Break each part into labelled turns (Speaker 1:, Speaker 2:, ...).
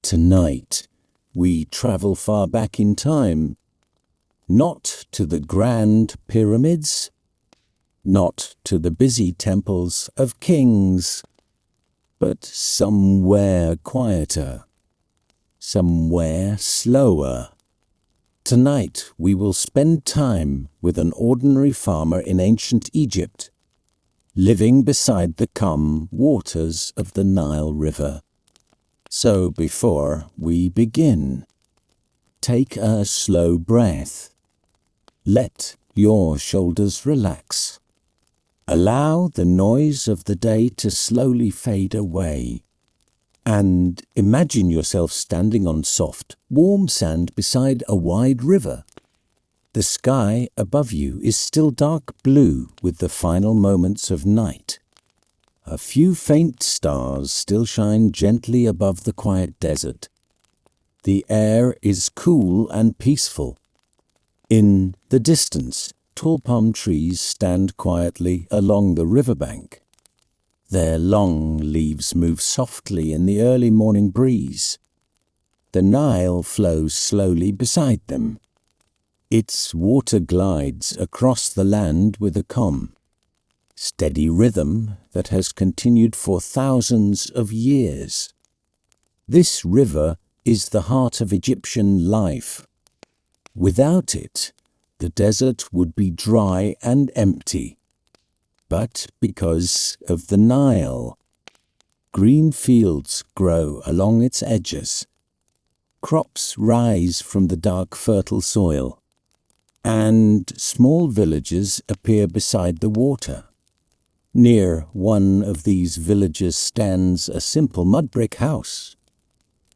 Speaker 1: Tonight, we travel far back in time, not to the grand pyramids, not to the busy temples of kings, but somewhere quieter, somewhere slower. Tonight, we will spend time with an ordinary farmer in ancient Egypt, living beside the calm waters of the Nile River. So before we begin, take a slow breath. Let your shoulders relax. Allow the noise of the day to slowly fade away. And imagine yourself standing on soft, warm sand beside a wide river. The sky above you is still dark blue with the final moments of night. A few faint stars still shine gently above the quiet desert. The air is cool and peaceful. In the distance, tall palm trees stand quietly along the riverbank. Their long leaves move softly in the early morning breeze. The Nile flows slowly beside them. Its water glides across the land with a calm, steady rhythm that has continued for thousands of years. This river is the heart of Egyptian life. Without it, the desert would be dry and empty. But because of the Nile, green fields grow along its edges. Crops rise from the dark, fertile soil, and small villages appear beside the water. Near one of these villages stands a simple mud brick house.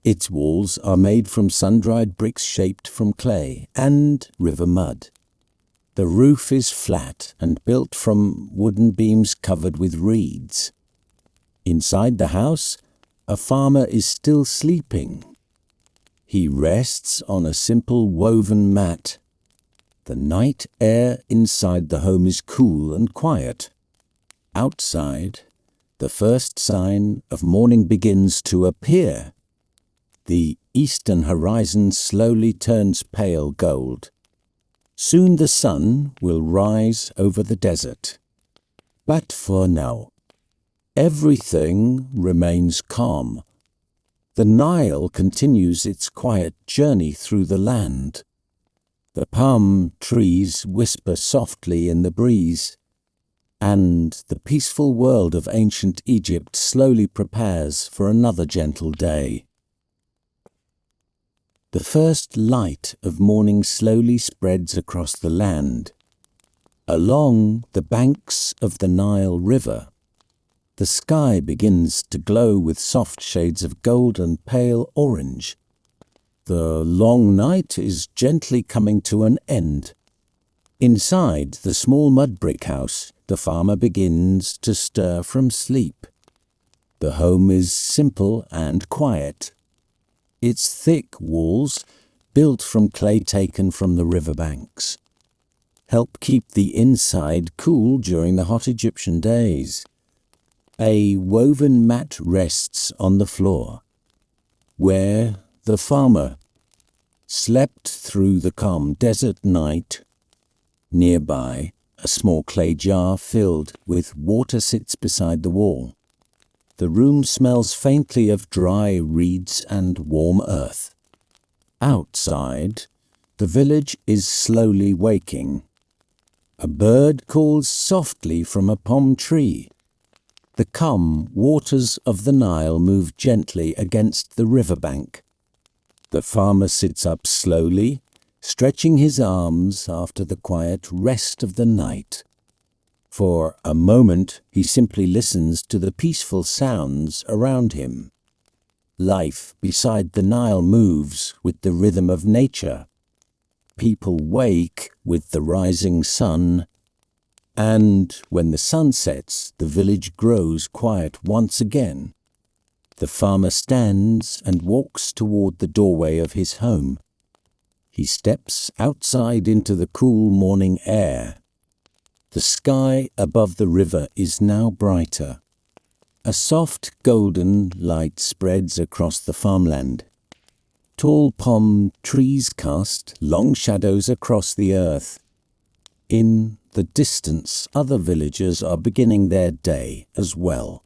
Speaker 1: Its walls are made from sun-dried bricks shaped from clay and river mud. The roof is flat and built from wooden beams covered with reeds. Inside the house, a farmer is still sleeping. He rests on a simple woven mat. The night air inside the home is cool and quiet. Outside, the first sign of morning begins to appear. The eastern horizon slowly turns pale gold. Soon the sun will rise over the desert. But for now, everything remains calm. The Nile continues its quiet journey through the land. The palm trees whisper softly in the breeze, and the peaceful world of ancient Egypt slowly prepares for another gentle day. The first light of morning slowly spreads across the land. Along the banks of the Nile River, the sky begins to glow with soft shades of gold and pale orange. The long night is gently coming to an end. Inside the small mud brick house, the farmer begins to stir from sleep. The home is simple and quiet. Its thick walls, built from clay taken from the riverbanks, help keep the inside cool during the hot Egyptian days. A woven mat rests on the floor, where the farmer slept through the calm desert night. Nearby, a small clay jar filled with water sits beside the wall. The room smells faintly of dry reeds and warm earth. Outside, the village is slowly waking. A bird calls softly from a palm tree. The calm waters of the Nile move gently against the riverbank. The farmer sits up slowly, stretching his arms after the quiet rest of the night. For a moment, he simply listens to the peaceful sounds around him. Life beside the Nile moves with the rhythm of nature. People wake with the rising sun, and when the sun sets, the village grows quiet once again. The farmer stands and walks toward the doorway of his home. He steps outside into the cool morning air. The sky above the river is now brighter. A soft golden light spreads across the farmland, Tall palm trees cast long shadows across the earth. In the distance, other villagers are beginning their day as well.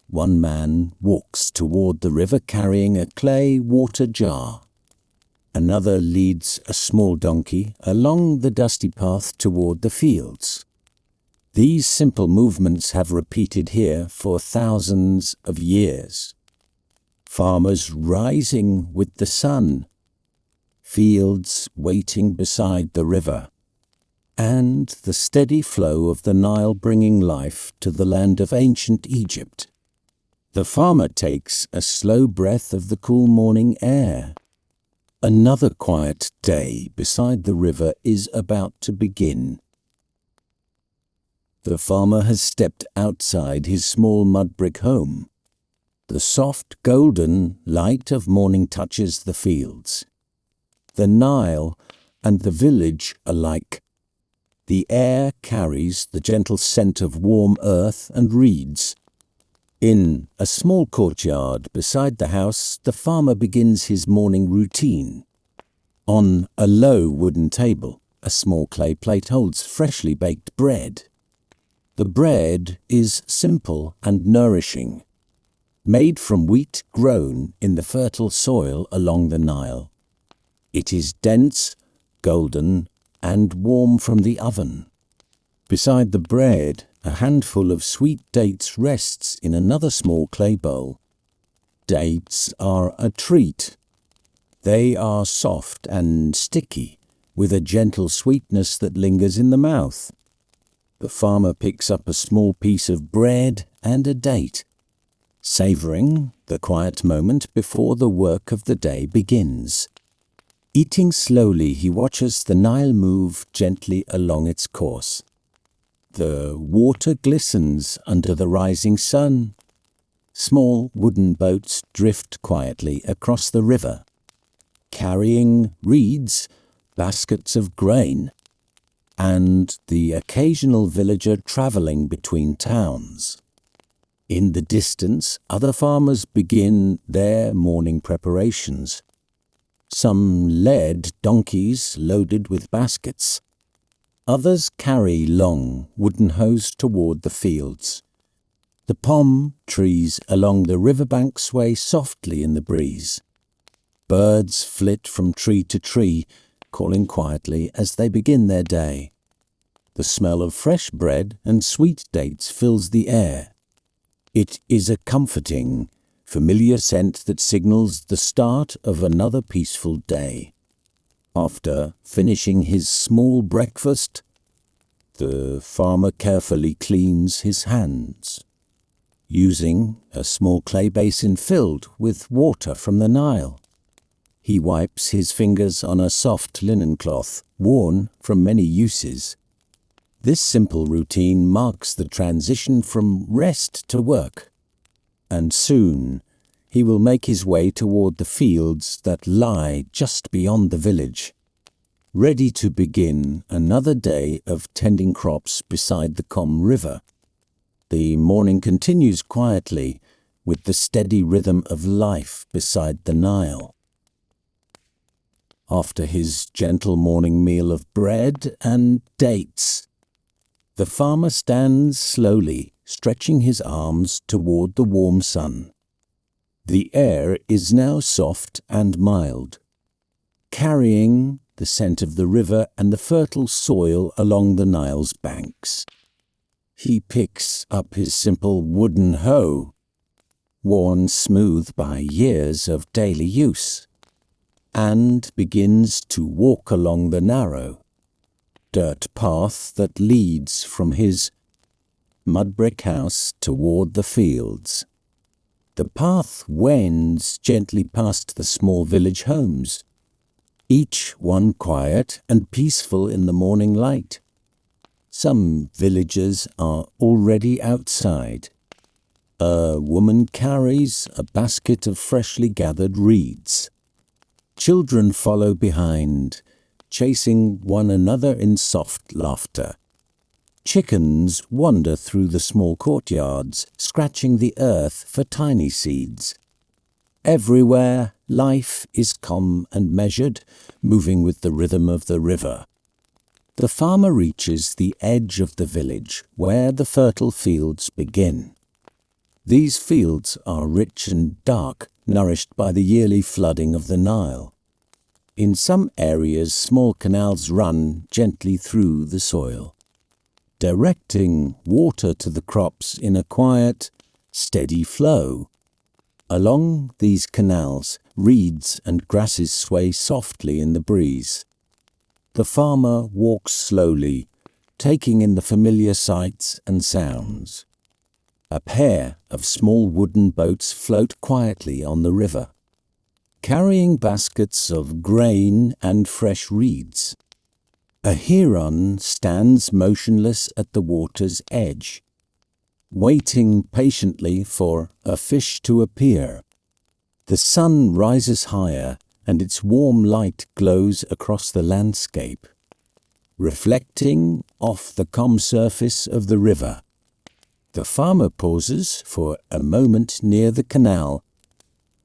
Speaker 1: One man walks toward the river carrying a clay water jar. Another leads a small donkey along the dusty path toward the fields. These simple movements have repeated here for thousands of years. Farmers rising with the sun, fields waiting beside the river, and the steady flow of the Nile bringing life to the land of ancient Egypt. The farmer takes a slow breath of the cool morning air. Another quiet day beside the river is about to begin. The farmer has stepped outside his small mud brick home. The soft golden light of morning touches the fields, the Nile and the village alike. The air carries the gentle scent of warm earth and reeds. In a small courtyard beside the house, the farmer begins his morning routine. On a low wooden table, a small clay plate holds freshly baked bread. The bread is simple and nourishing, made from wheat grown in the fertile soil along the Nile. It is dense, golden, and warm from the oven. Beside the bread, a handful of sweet dates rests in another small clay bowl. Dates are a treat. They are soft and sticky, with a gentle sweetness that lingers in the mouth. The farmer picks up a small piece of bread and a date, savoring the quiet moment before the work of the day begins. Eating slowly, he watches the Nile move gently along its course. The water glistens under the rising sun. Small wooden boats drift quietly across the river, carrying reeds, baskets of grain, and the occasional villager traveling between towns. In the distance, other farmers begin their morning preparations. Some led donkeys loaded with baskets. Others carry long wooden hoes toward the fields. The palm trees along the riverbank sway softly in the breeze. Birds flit from tree to tree, calling quietly as they begin their day. The smell of fresh bread and sweet dates fills the air. It is a comforting, familiar scent that signals the start of another peaceful day. After finishing his small breakfast, the farmer carefully cleans his hands, using a small clay basin filled with water from the Nile. He wipes his fingers on a soft linen cloth, worn from many uses. This simple routine marks the transition from rest to work, and soon he will make his way toward the fields that lie just beyond the village, ready to begin another day of tending crops beside the calm river. The morning continues quietly with the steady rhythm of life beside the Nile. After his gentle morning meal of bread and dates, the farmer stands slowly, stretching his arms toward the warm sun. The air is now soft and mild, carrying the scent of the river and the fertile soil along the Nile's banks. He picks up his simple wooden hoe, worn smooth by years of daily use, and begins to walk along the narrow, dirt path that leads from his mud brick house toward the fields. The path wends gently past the small village homes, each one quiet and peaceful in the morning light. Some villagers are already outside. A woman carries a basket of freshly gathered reeds. Children follow behind, chasing one another in soft laughter. Chickens wander through the small courtyards, scratching the earth for tiny seeds. Everywhere, life is calm and measured, moving with the rhythm of the river. The farmer reaches the edge of the village where the fertile fields begin. These fields are rich and dark, nourished by the yearly flooding of the Nile. In some areas, small canals run gently through the soil, directing water to the crops in a quiet, steady flow. Along these canals, reeds and grasses sway softly in the breeze. The farmer walks slowly, taking in the familiar sights and sounds. A pair of small wooden boats float quietly on the river, carrying baskets of grain and fresh reeds. A heron stands motionless at the water's edge, waiting patiently for a fish to appear. The sun rises higher, and its warm light glows across the landscape, reflecting off the calm surface of the river. The farmer pauses for a moment near the canal,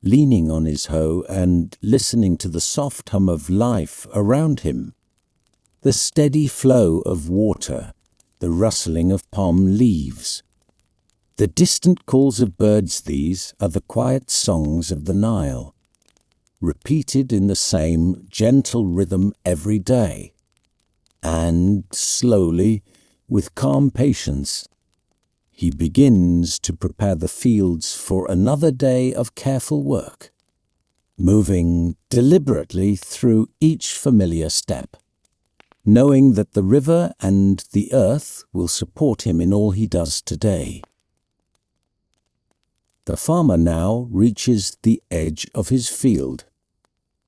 Speaker 1: leaning on his hoe and listening to the soft hum of life around him. The steady flow of water, the rustling of palm leaves. The distant calls of birds, these are the quiet songs of the Nile, repeated in the same gentle rhythm every day. And slowly, with calm patience, he begins to prepare the fields for another day of careful work, moving deliberately through each familiar step, knowing that the river and the earth will support him in all he does today. The farmer now reaches the edge of his field,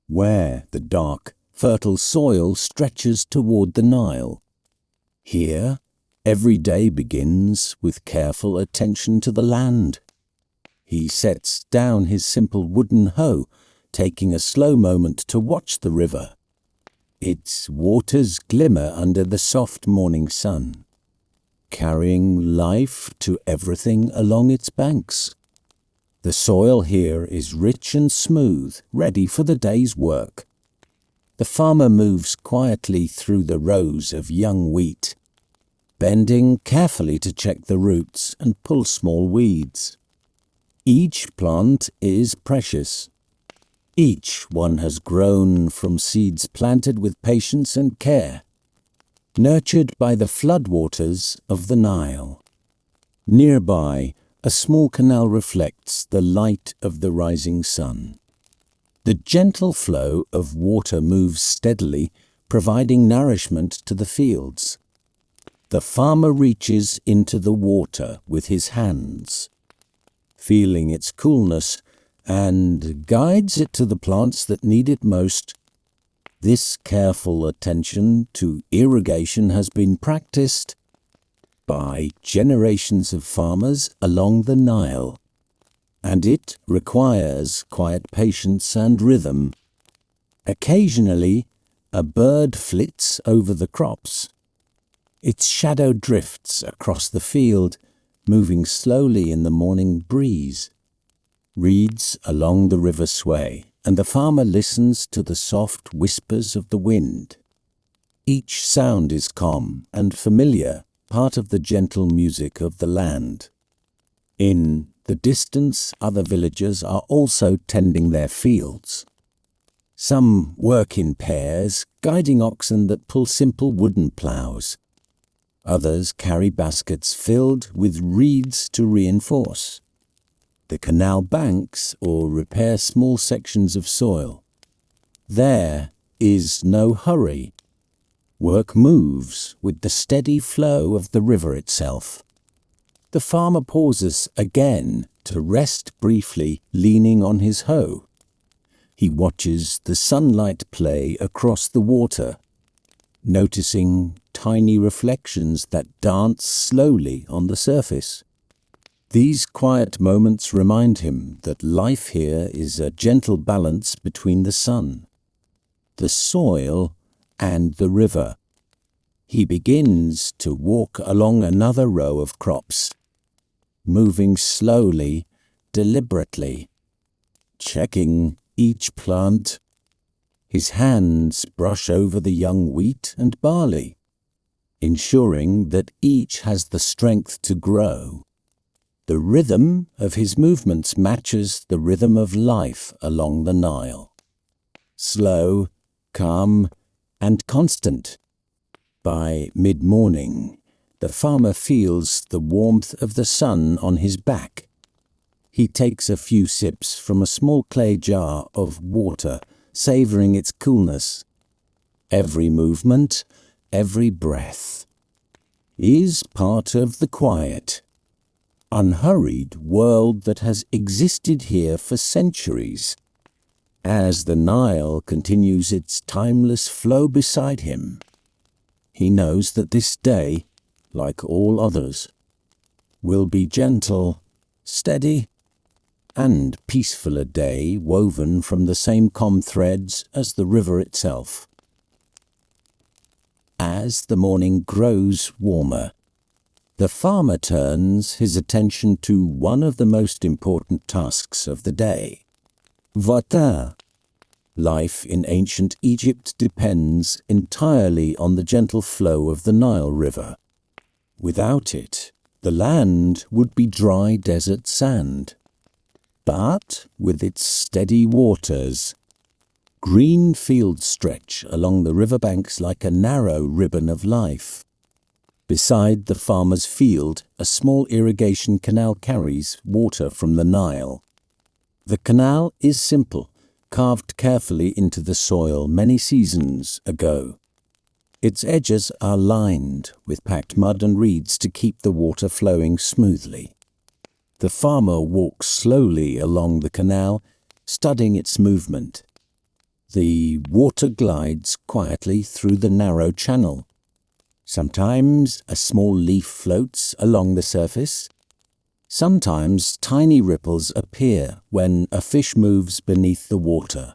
Speaker 1: where the dark, fertile soil stretches toward the Nile. Here, every day begins with careful attention to the land. He sets down his simple wooden hoe, taking a slow moment to watch the river. Its waters glimmer under the soft morning sun, carrying life to everything along its banks. The soil here is rich and smooth, ready for the day's work. The farmer moves quietly through the rows of young wheat, bending carefully to check the roots and pull small weeds. Each plant is precious. Each one has grown from seeds planted with patience and care, nurtured by the floodwaters of the Nile. Nearby, a small canal reflects the light of the rising sun. The gentle flow of water moves steadily, providing nourishment to the fields. The farmer reaches into the water with his hands, feeling its coolness, and guides it to the plants that need it most. This careful attention to irrigation has been practiced by generations of farmers along the Nile, and it requires quiet patience and rhythm. Occasionally, a bird flits over the crops. Its shadow drifts across the field, moving slowly in the morning breeze. Reeds along the river sway, and the farmer listens to the soft whispers of the wind. Each sound is calm and familiar, part of the gentle music of the land. In the distance, other villagers are also tending their fields. Some work in pairs, guiding oxen that pull simple wooden ploughs. Others carry baskets filled with reeds to reinforce the canal banks or repair small sections of soil. There is no hurry. Work moves with the steady flow of the river itself. The farmer pauses again to rest briefly, leaning on his hoe. He watches the sunlight play across the water, noticing tiny reflections that dance slowly on the surface. These quiet moments remind him that life here is a gentle balance between the sun, the soil, and the river. He begins to walk along another row of crops, moving slowly, deliberately, checking each plant. His hands brush over the young wheat and barley, ensuring that each has the strength to grow. The rhythm of his movements matches the rhythm of life along the Nile. Slow, calm, and constant. By mid-morning, the farmer feels the warmth of the sun on his back. He takes a few sips from a small clay jar of water, savoring its coolness. Every movement, every breath is part of the quiet, unhurried world that has existed here for centuries. As the Nile continues its timeless flow beside him, he knows that this day, like all others, will be gentle, steady, and peaceful, a day woven from the same calm threads as the river itself. As the morning grows warmer, the farmer turns his attention to one of the most important tasks of the day. Water. Life in ancient Egypt depends entirely on the gentle flow of the Nile River. Without it, the land would be dry desert sand. But with its steady waters, green fields stretch along the riverbanks like a narrow ribbon of life. Beside the farmer's field, a small irrigation canal carries water from the Nile. The canal is simple, carved carefully into the soil many seasons ago. Its edges are lined with packed mud and reeds to keep the water flowing smoothly. The farmer walks slowly along the canal, studying its movement. The water glides quietly through the narrow channel. Sometimes a small leaf floats along the surface. Sometimes tiny ripples appear when a fish moves beneath the water.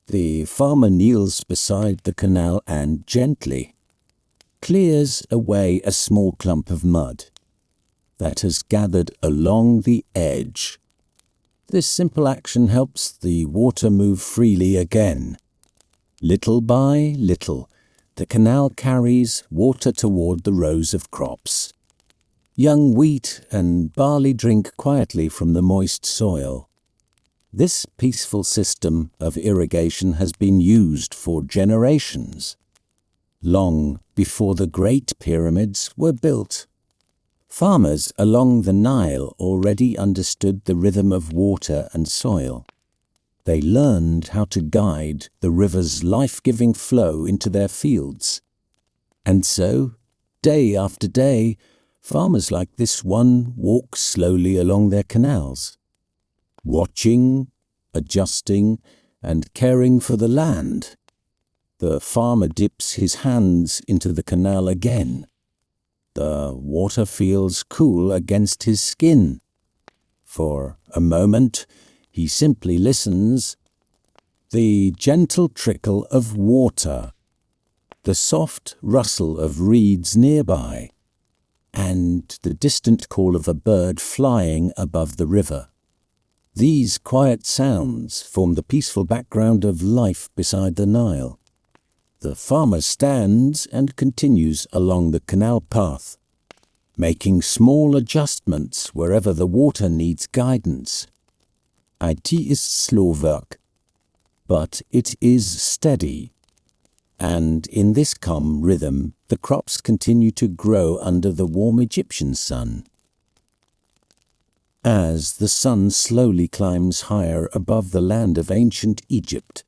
Speaker 1: The farmer kneels beside the canal and gently clears away a small clump of mud that has gathered along the edge. This simple action helps the water move freely again. Little by little, the canal carries water toward the rows of crops. Young wheat and barley drink quietly from the moist soil. This peaceful system of irrigation has been used for generations, long before the Great Pyramids were built. Farmers along the Nile already understood the rhythm of water and soil. They learned how to guide the river's life-giving flow into their fields. And so, day after day, farmers like this one walk slowly along their canals, watching, adjusting, and caring for the land. The farmer dips his hands into the canal again. The water feels cool against his skin. For a moment, he simply listens. The gentle trickle of water, the soft rustle of reeds nearby, and the distant call of a bird flying above the river. These quiet sounds form the peaceful background of life beside the Nile. The farmer stands and continues along the canal path, making small adjustments wherever the water needs guidance. It is slow work, but it is steady. And in this calm rhythm, the crops continue to grow under the warm Egyptian sun. As the sun slowly climbs higher above the land of ancient Egypt,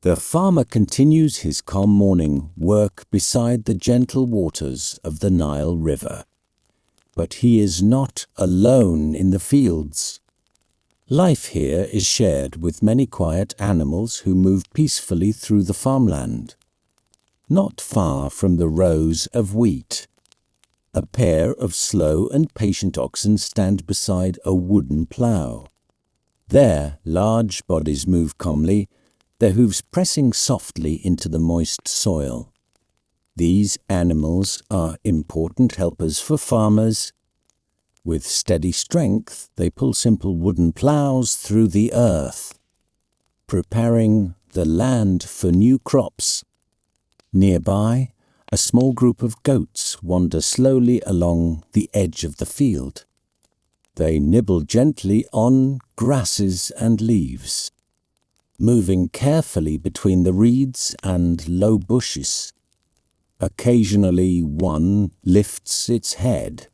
Speaker 1: the farmer continues his calm morning work beside the gentle waters of the Nile River. But he is not alone in the fields. Life here is shared with many quiet animals who move peacefully through the farmland. Not far from the rows of wheat, a pair of slow and patient oxen stand beside a wooden plough. Their large bodies move calmly, their hooves pressing softly into the moist soil. These animals are important helpers for farmers. With steady strength, they pull simple wooden ploughs through the earth. preparing the land for new crops. Nearby, a small group of goats wander slowly along the edge of the field. They nibble gently on grasses and leaves, moving carefully between the reeds and low bushes. Occasionally one lifts its head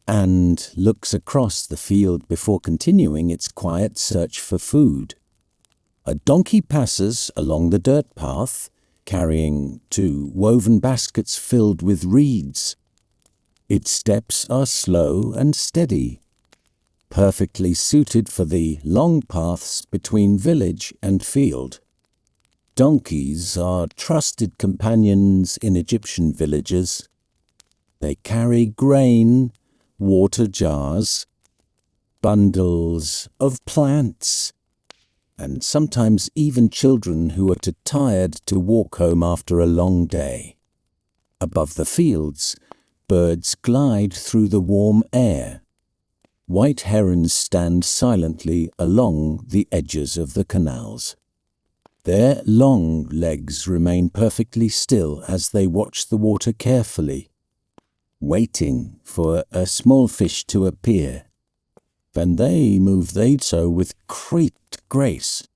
Speaker 1: and looks across the field before continuing its quiet search for food. A donkey passes along the dirt path, carrying 2 woven baskets filled with reeds. Its steps are slow and steady, perfectly suited for the long paths between village and field. Donkeys are trusted companions in Egyptian villages. They carry grain, water jars, bundles of plants, and sometimes even children who are too tired to walk home after a long day. Above the fields, birds glide through the warm air. White herons stand silently along the edges of the canals. Their long legs remain perfectly still as they watch the water carefully, waiting for a small fish to appear. When they move, they do so with great grace.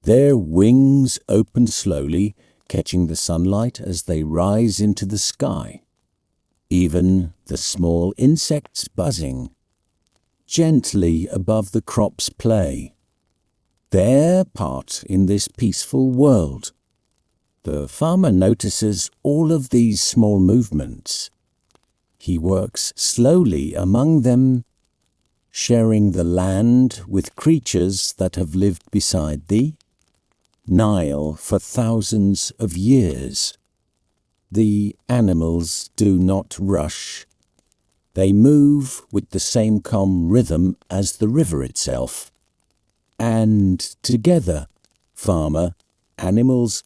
Speaker 1: Their wings open slowly, catching the sunlight as they rise into the sky. Even the small insects buzzing gently above the crops play their part in this peaceful world. The farmer notices all of these small movements. He works slowly among them, sharing the land with creatures that have lived beside the Nile for thousands of years. The animals do not rush. They move with the same calm rhythm as the river itself. And together, farmer, animals,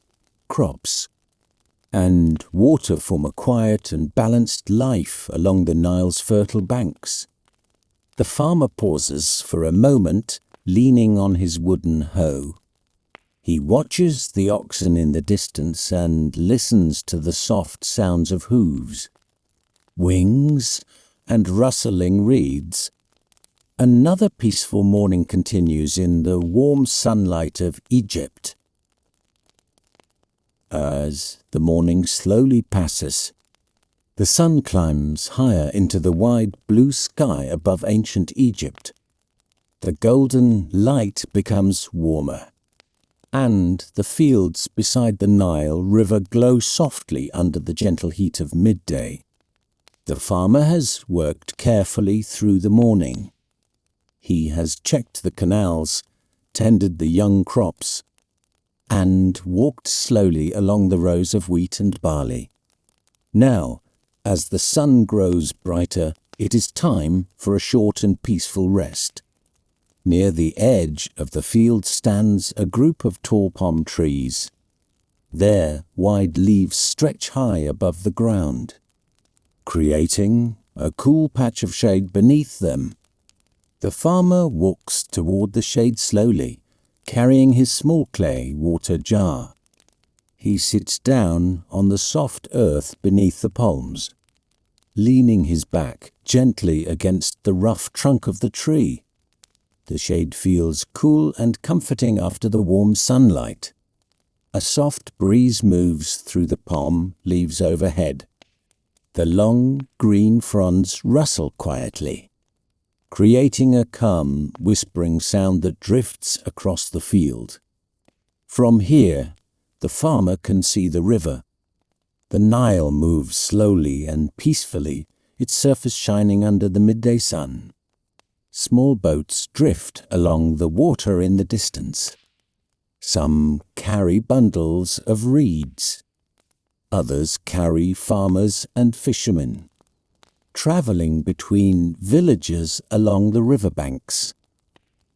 Speaker 1: crops, and water form a quiet and balanced life along the Nile's fertile banks. The farmer pauses for a moment, leaning on his wooden hoe. He watches the oxen in the distance and listens to the soft sounds of hooves, wings, and rustling reeds. Another peaceful morning continues in the warm sunlight of Egypt. As the morning slowly passes, the sun climbs higher into the wide blue sky above ancient Egypt. The golden light becomes warmer, and the fields beside the Nile River glow softly under the gentle heat of midday. The farmer has worked carefully through the morning. He has checked the canals, tended the young crops, and walked slowly along the rows of wheat and barley. Now, as the sun grows brighter, it is time for a short and peaceful rest. Near the edge of the field stands a group of tall palm trees. Their wide leaves stretch high above the ground, creating a cool patch of shade beneath them. The farmer walks toward the shade slowly, carrying his small clay water jar. He sits down on the soft earth beneath the palms, leaning his back gently against the rough trunk of the tree. The shade feels cool and comforting after the warm sunlight. A soft breeze moves through the palm leaves overhead. The long green fronds rustle quietly, creating a calm, whispering sound that drifts across the field. From here, the farmer can see the river. The Nile moves slowly and peacefully, its surface shining under the midday sun. Small boats drift along the water in the distance. Some carry bundles of reeds. Others carry farmers and fishermen, traveling between villages along the riverbanks.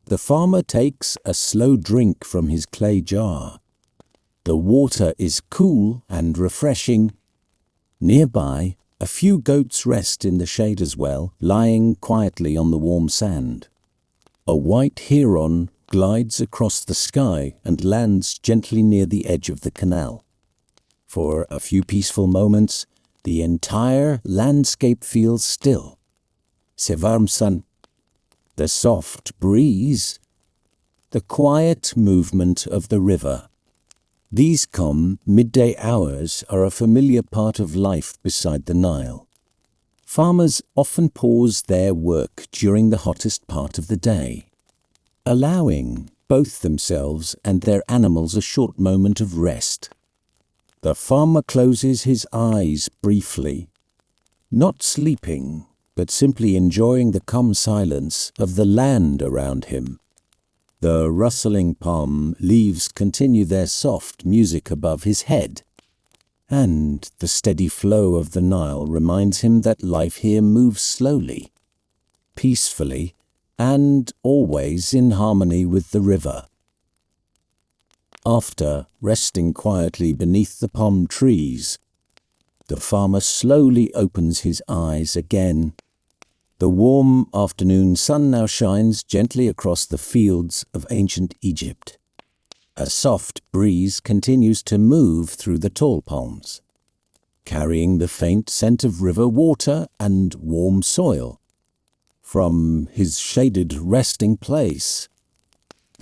Speaker 1: The farmer takes a slow drink from his clay jar. The water is cool and refreshing. Nearby, a few goats rest in the shade as well, lying quietly on the warm sand. A white heron glides across the sky and lands gently near the edge of the canal. For a few peaceful moments, the entire landscape feels still. Se varm sun, the soft breeze, the quiet movement of the river. These calm midday hours are a familiar part of life beside the Nile. Farmers often pause their work during the hottest part of the day, allowing both themselves and their animals a short moment of rest. The farmer closes his eyes briefly, not sleeping, but simply enjoying the calm silence of the land around him. The rustling palm leaves continue their soft music above his head, and the steady flow of the Nile reminds him that life here moves slowly, peacefully, and always in harmony with the river. After resting quietly beneath the palm trees, the farmer slowly opens his eyes again. The warm afternoon sun now shines gently across the fields of ancient Egypt. A soft breeze continues to move through the tall palms, carrying the faint scent of river water and warm soil. From his shaded resting place,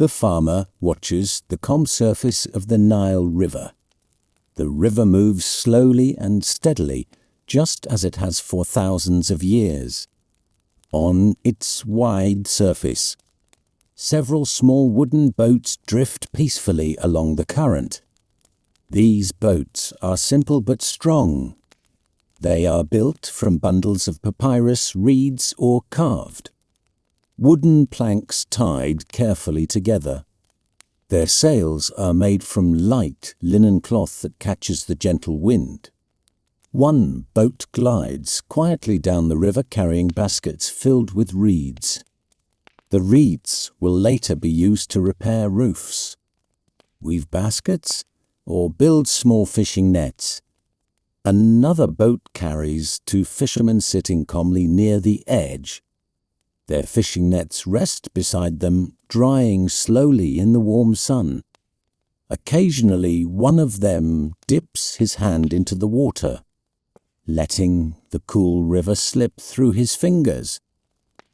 Speaker 1: the farmer watches the calm surface of the Nile River. The river moves slowly and steadily, just as it has for thousands of years. On its wide surface, several small wooden boats drift peacefully along the current. These boats are simple but strong. They are built from bundles of papyrus, reeds, or carved wooden planks tied carefully together. Their sails are made from light linen cloth that catches the gentle wind. One boat glides quietly down the river carrying baskets filled with reeds. The reeds will later be used to repair roofs, weave baskets, or build small fishing nets. Another boat carries two fishermen sitting calmly near the edge. Their fishing nets rest beside them, drying slowly in the warm sun. Occasionally, one of them dips his hand into the water, letting the cool river slip through his fingers.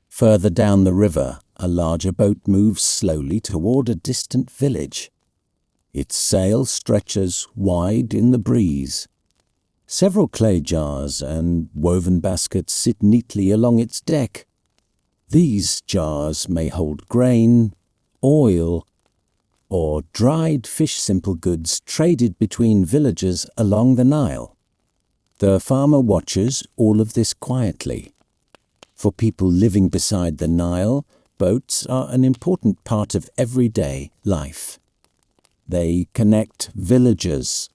Speaker 1: Further down the river, a larger boat moves slowly toward a distant village. Its sail stretches wide in the breeze. Several clay jars and woven baskets sit neatly along its deck. These jars may hold grain, oil, or dried fish, simple goods traded between villages along the Nile. The farmer watches all of this quietly. For people living beside the Nile, boats are an important part of everyday life. They connect villages.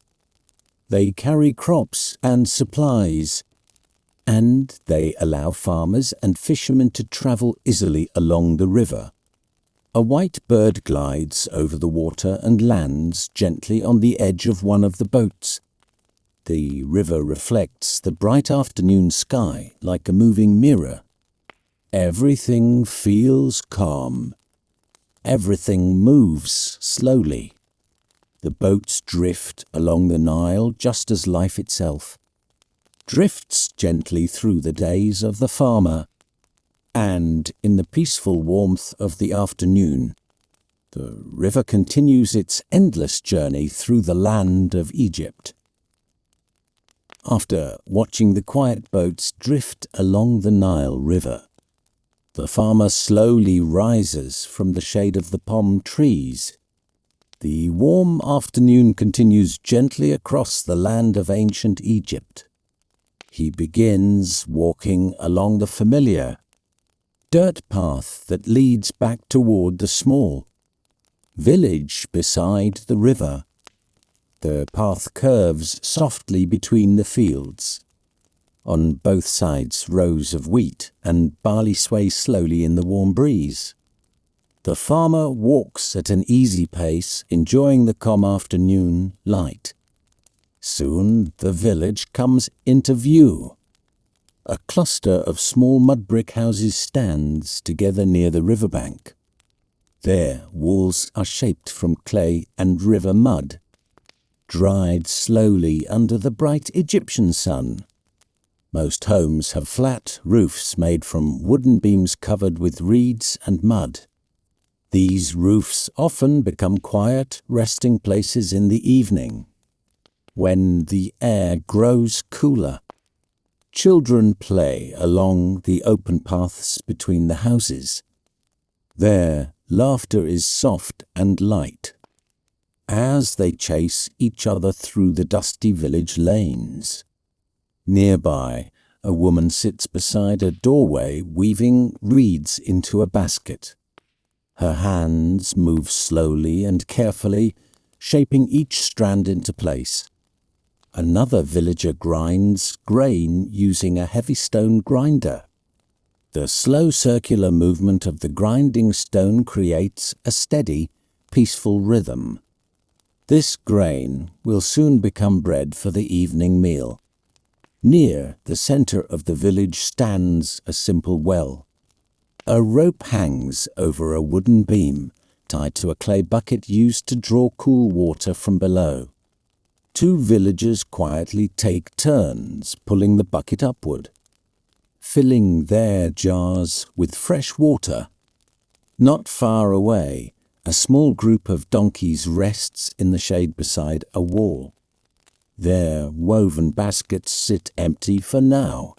Speaker 1: They carry crops and supplies, and they allow farmers and fishermen to travel easily along the river. A white bird glides over the water and lands gently on the edge of one of the boats. The river reflects the bright afternoon sky like a moving mirror. Everything feels calm. Everything moves slowly. The boats drift along the Nile just as life itself drifts gently through the days of the farmer. And in the peaceful warmth of the afternoon, the river continues its endless journey through the land of Egypt. After watching the quiet boats drift along the Nile River, the farmer slowly rises from the shade of the palm trees. The warm afternoon continues gently across the land of ancient Egypt. He begins walking along the familiar dirt path that leads back toward the small village beside the river. The path curves softly between the fields. On both sides, rows of wheat and barley sway slowly in the warm breeze. The farmer walks at an easy pace, enjoying the calm afternoon light. Soon the village comes into view. A cluster of small mud brick houses stands together near the riverbank. Their walls are shaped from clay and river mud, dried slowly under the bright Egyptian sun. Most homes have flat roofs made from wooden beams covered with reeds and mud. These roofs often become quiet resting places in the evening, when the air grows cooler. Children play along the open paths between the houses. Their laughter is soft and light, as they chase each other through the dusty village lanes. Nearby, a woman sits beside a doorway weaving reeds into a basket. Her hands move slowly and carefully, shaping each strand into place. Another villager grinds grain using a heavy stone grinder. The slow circular movement of the grinding stone creates a steady, peaceful rhythm. This grain will soon become bread for the evening meal. Near the center of the village stands a simple well. A rope hangs over a wooden beam, tied to a clay bucket used to draw cool water from below. Two villagers quietly take turns pulling the bucket upward, filling their jars with fresh water. Not far away, a small group of donkeys rests in the shade beside a wall. Their woven baskets sit empty for now,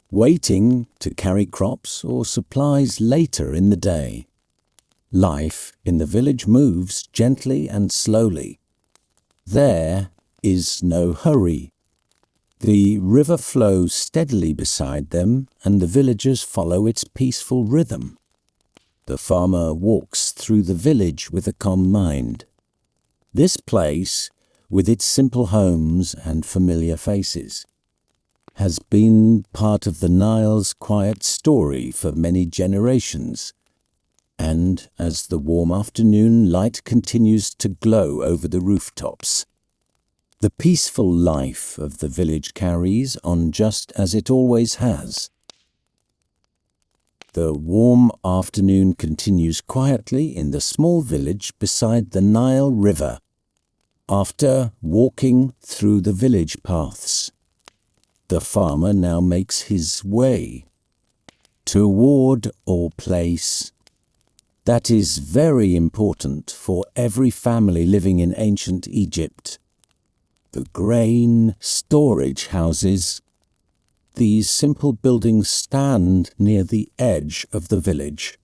Speaker 1: waiting to carry crops or supplies later in the day. Life in the village moves gently and slowly. There is no hurry. The river flows steadily beside them, and the villagers follow its peaceful rhythm. The farmer walks through the village with a calm mind. This place, with its simple homes and familiar faces, has been part of the Nile's quiet story for many generations. And as the warm afternoon light continues to glow over the rooftops, the peaceful life of the village carries on just as it always has. The warm afternoon continues quietly in the small village beside the Nile River. After walking through the village paths, the farmer now makes his way toward a place that is very important for every family living in ancient Egypt: the grain storage houses. These simple buildings stand near the edge of the village.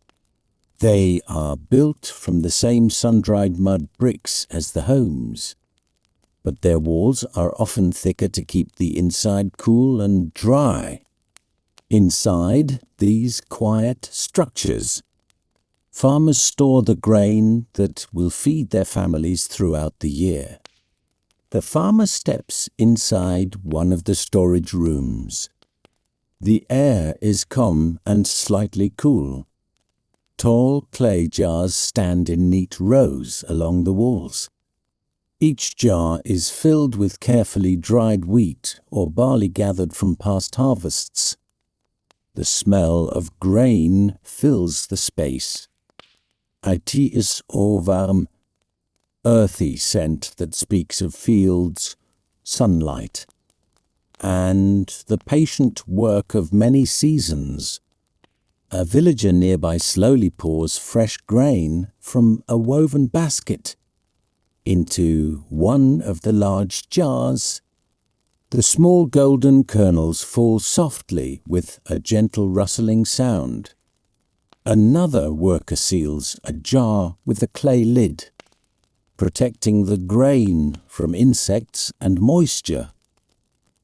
Speaker 1: They are built from the same sun-dried mud bricks as the homes, but their walls are often thicker to keep the inside cool and dry. Inside these quiet structures, farmers store the grain that will feed their families throughout the year. The farmer steps inside one of the storage rooms. The air is calm and slightly cool. Tall clay jars stand in neat rows along the walls. Each jar is filled with carefully dried wheat or barley gathered from past harvests. The smell of grain fills the space. It is a warm, earthy scent that speaks of fields, sunlight, and the patient work of many seasons. A villager nearby slowly pours fresh grain from a woven basket into one of the large jars. The small golden kernels fall softly with a gentle rustling sound. Another worker seals a jar with a clay lid, protecting the grain from insects and moisture.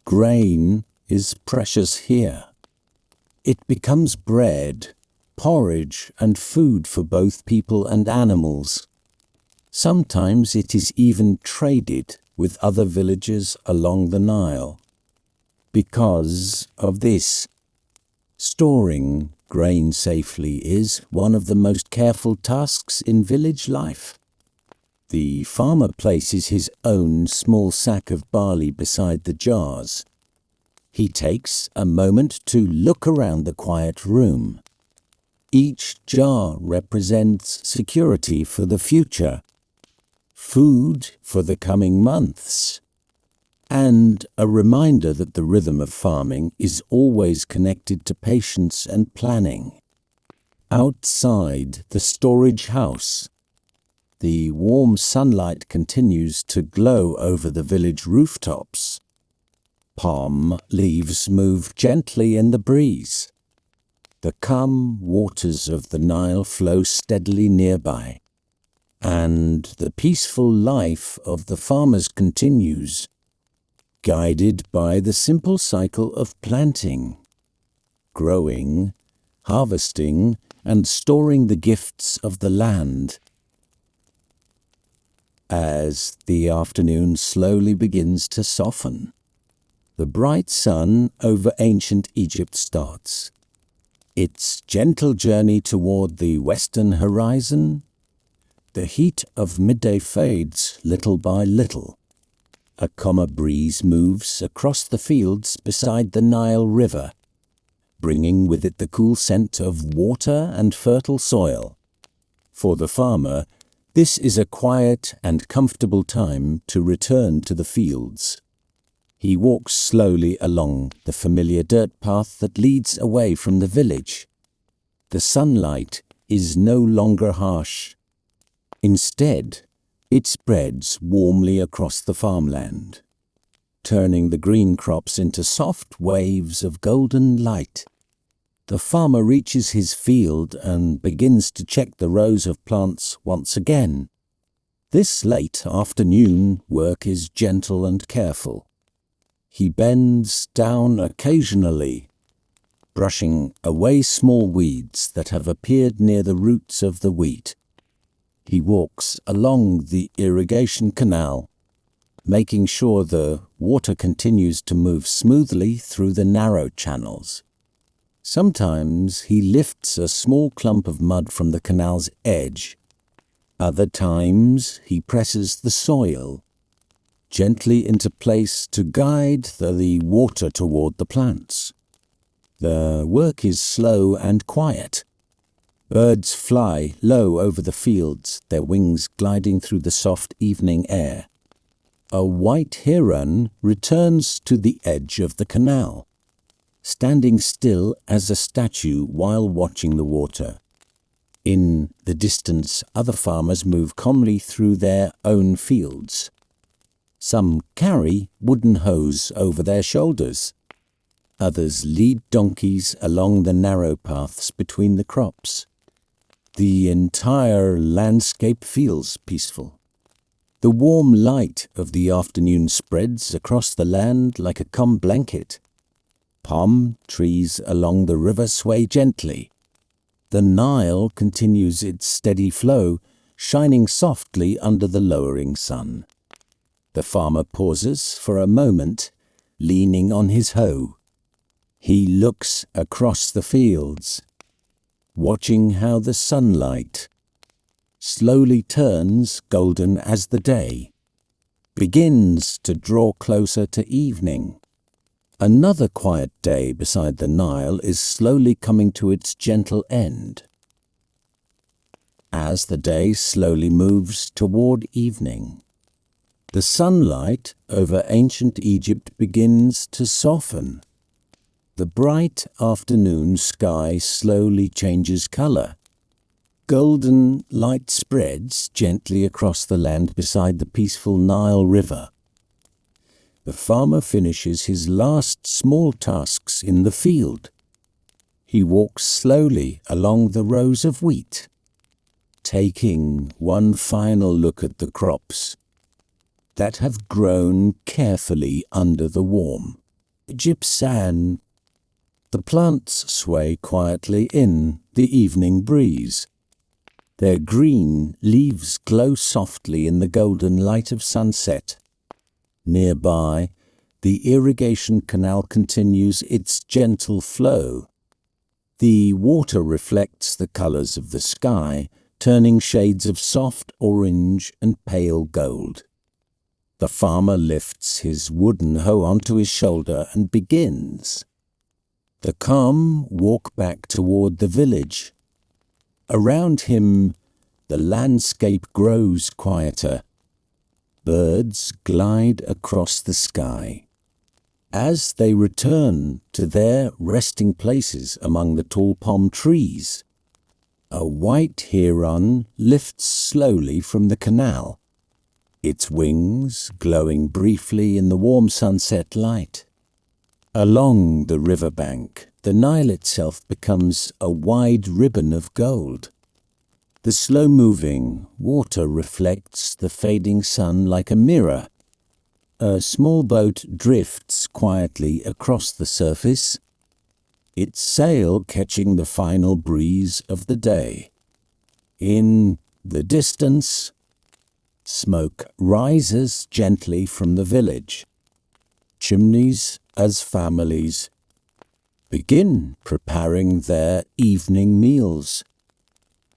Speaker 1: Grain is precious here. It becomes bread, porridge, and food for both people and animals. Sometimes it is even traded with other villages along the Nile. Because of this, storing grain safely is one of the most careful tasks in village life. The farmer places his own small sack of barley beside the jars. He takes a moment to look around the quiet room. Each jar represents security for the future, food for the coming months, and a reminder that the rhythm of farming is always connected to patience and planning. Outside the storage house, the warm sunlight continues to glow over the village rooftops. Palm leaves move gently in the breeze. The calm waters of the Nile flow steadily nearby, and the peaceful life of the farmers continues, guided by the simple cycle of planting, growing, harvesting, and storing the gifts of the land. As the afternoon slowly begins to soften, the bright sun over ancient Egypt starts its gentle journey toward the western horizon. The heat of midday fades little by little. A calmer breeze moves across the fields beside the Nile River, bringing with it the cool scent of water and fertile soil. For the farmer, this is a quiet and comfortable time to return to the fields. He walks slowly along the familiar dirt path that leads away from the village. The sunlight is no longer harsh. Instead, it spreads warmly across the farmland, turning the green crops into soft waves of golden light. The farmer reaches his field and begins to check the rows of plants once again. This late afternoon work is gentle and careful. He bends down occasionally, brushing away small weeds that have appeared near the roots of the wheat. He walks along the irrigation canal, making sure the water continues to move smoothly through the narrow channels. Sometimes he lifts a small clump of mud from the canal's edge. Other times he presses the soil gently into place to guide the water toward the plants. The work is slow and quiet. Birds fly low over the fields, their wings gliding through the soft evening air. A white heron returns to the edge of the canal, standing still as a statue while watching the water. In the distance, other farmers move calmly through their own fields. Some carry wooden hoes over their shoulders. Others lead donkeys along the narrow paths between the crops. The entire landscape feels peaceful. The warm light of the afternoon spreads across the land like a calm blanket. Palm trees along the river sway gently. The Nile continues its steady flow, shining softly under the lowering sun. The farmer pauses for a moment, leaning on his hoe. He looks across the fields, watching how the sunlight slowly turns golden as the day begins to draw closer to evening. Another quiet day beside the Nile is slowly coming to its gentle end. As the day slowly moves toward evening, the sunlight over ancient Egypt begins to soften. The bright afternoon sky slowly changes color. Golden light spreads gently across the land beside the peaceful Nile River. The farmer finishes his last small tasks in the field. He walks slowly along the rows of wheat, taking one final look at the crops that have grown carefully under the warm gypsum. The plants sway quietly in the evening breeze. Their green leaves glow softly in the golden light of sunset. Nearby, the irrigation canal continues its gentle flow. The water reflects the colors of the sky, turning shades of soft orange and pale gold. The farmer lifts his wooden hoe onto his shoulder and begins the calm walk back toward the village. Around him, the landscape grows quieter. Birds glide across the sky. As they return to their resting places among the tall palm trees, a white heron lifts slowly from the canal, its wings glowing briefly in the warm sunset light. Along the riverbank, the Nile itself becomes a wide ribbon of gold. The slow-moving water reflects the fading sun like a mirror. A small boat drifts quietly across the surface, its sail catching the final breeze of the day. In the distance, smoke rises gently from the village. Chimneys as families begin preparing their evening meals.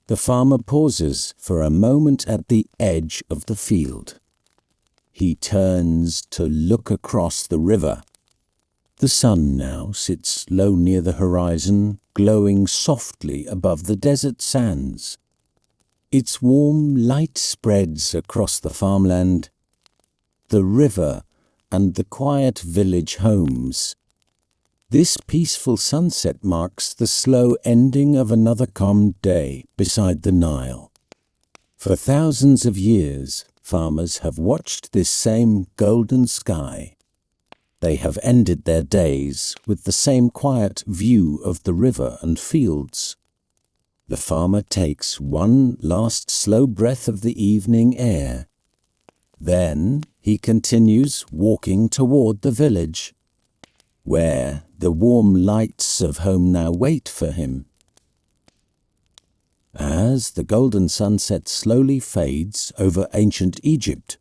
Speaker 1: The farmer pauses for a moment at the edge of the field. He turns to look across the river. The sun now sits low near the horizon, glowing softly above the desert sands. Its warm light spreads across the farmland, the river, and the quiet village homes. This peaceful sunset marks the slow ending of another calm day beside the Nile. For thousands of years, farmers have watched this same golden sky. They have ended their days with the same quiet view of the river and fields. The farmer takes one last slow breath of the evening air. Then he continues walking toward the village, where the warm lights of home now wait for him. As the golden sunset slowly fades over ancient Egypt,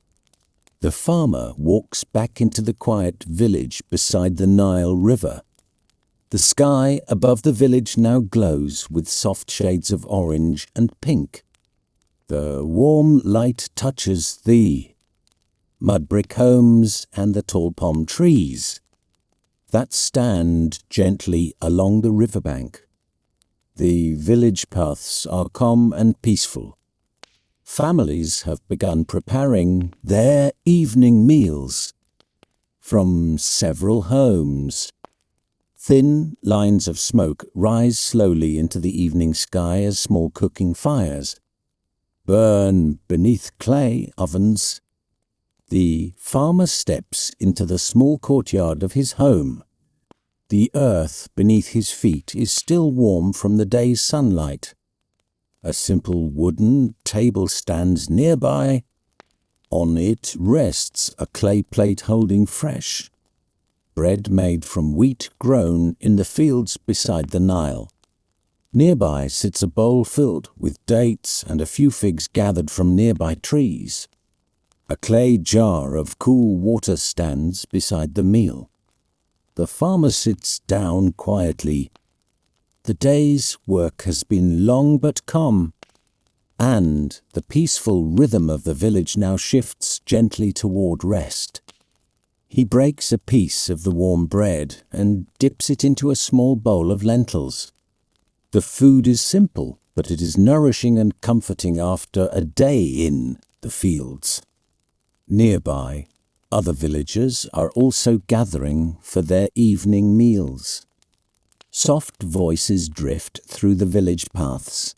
Speaker 1: the farmer walks back into the quiet village beside the Nile River. The sky above the village now glows with soft shades of orange and pink. The warm light touches the mud brick homes and the tall palm trees that stand gently along the riverbank. The village paths are calm and peaceful. Families have begun preparing their evening meals. From several homes, thin lines of smoke rise slowly into the evening sky as small cooking fires burn beneath clay ovens. The farmer steps into the small courtyard of his home. The earth beneath his feet is still warm from the day's sunlight. A simple wooden table stands nearby. On it rests a clay plate holding fresh bread made from wheat grown in the fields beside the Nile. Nearby sits a bowl filled with dates and a few figs gathered from nearby trees. A clay jar of cool water stands beside the meal. The farmer sits down quietly. The day's work has been long but calm, and the peaceful rhythm of the village now shifts gently toward rest. He breaks a piece of the warm bread and dips it into a small bowl of lentils. The food is simple, but it is nourishing and comforting after a day in the fields. Nearby, other villagers are also gathering for their evening meals. Soft voices drift through the village paths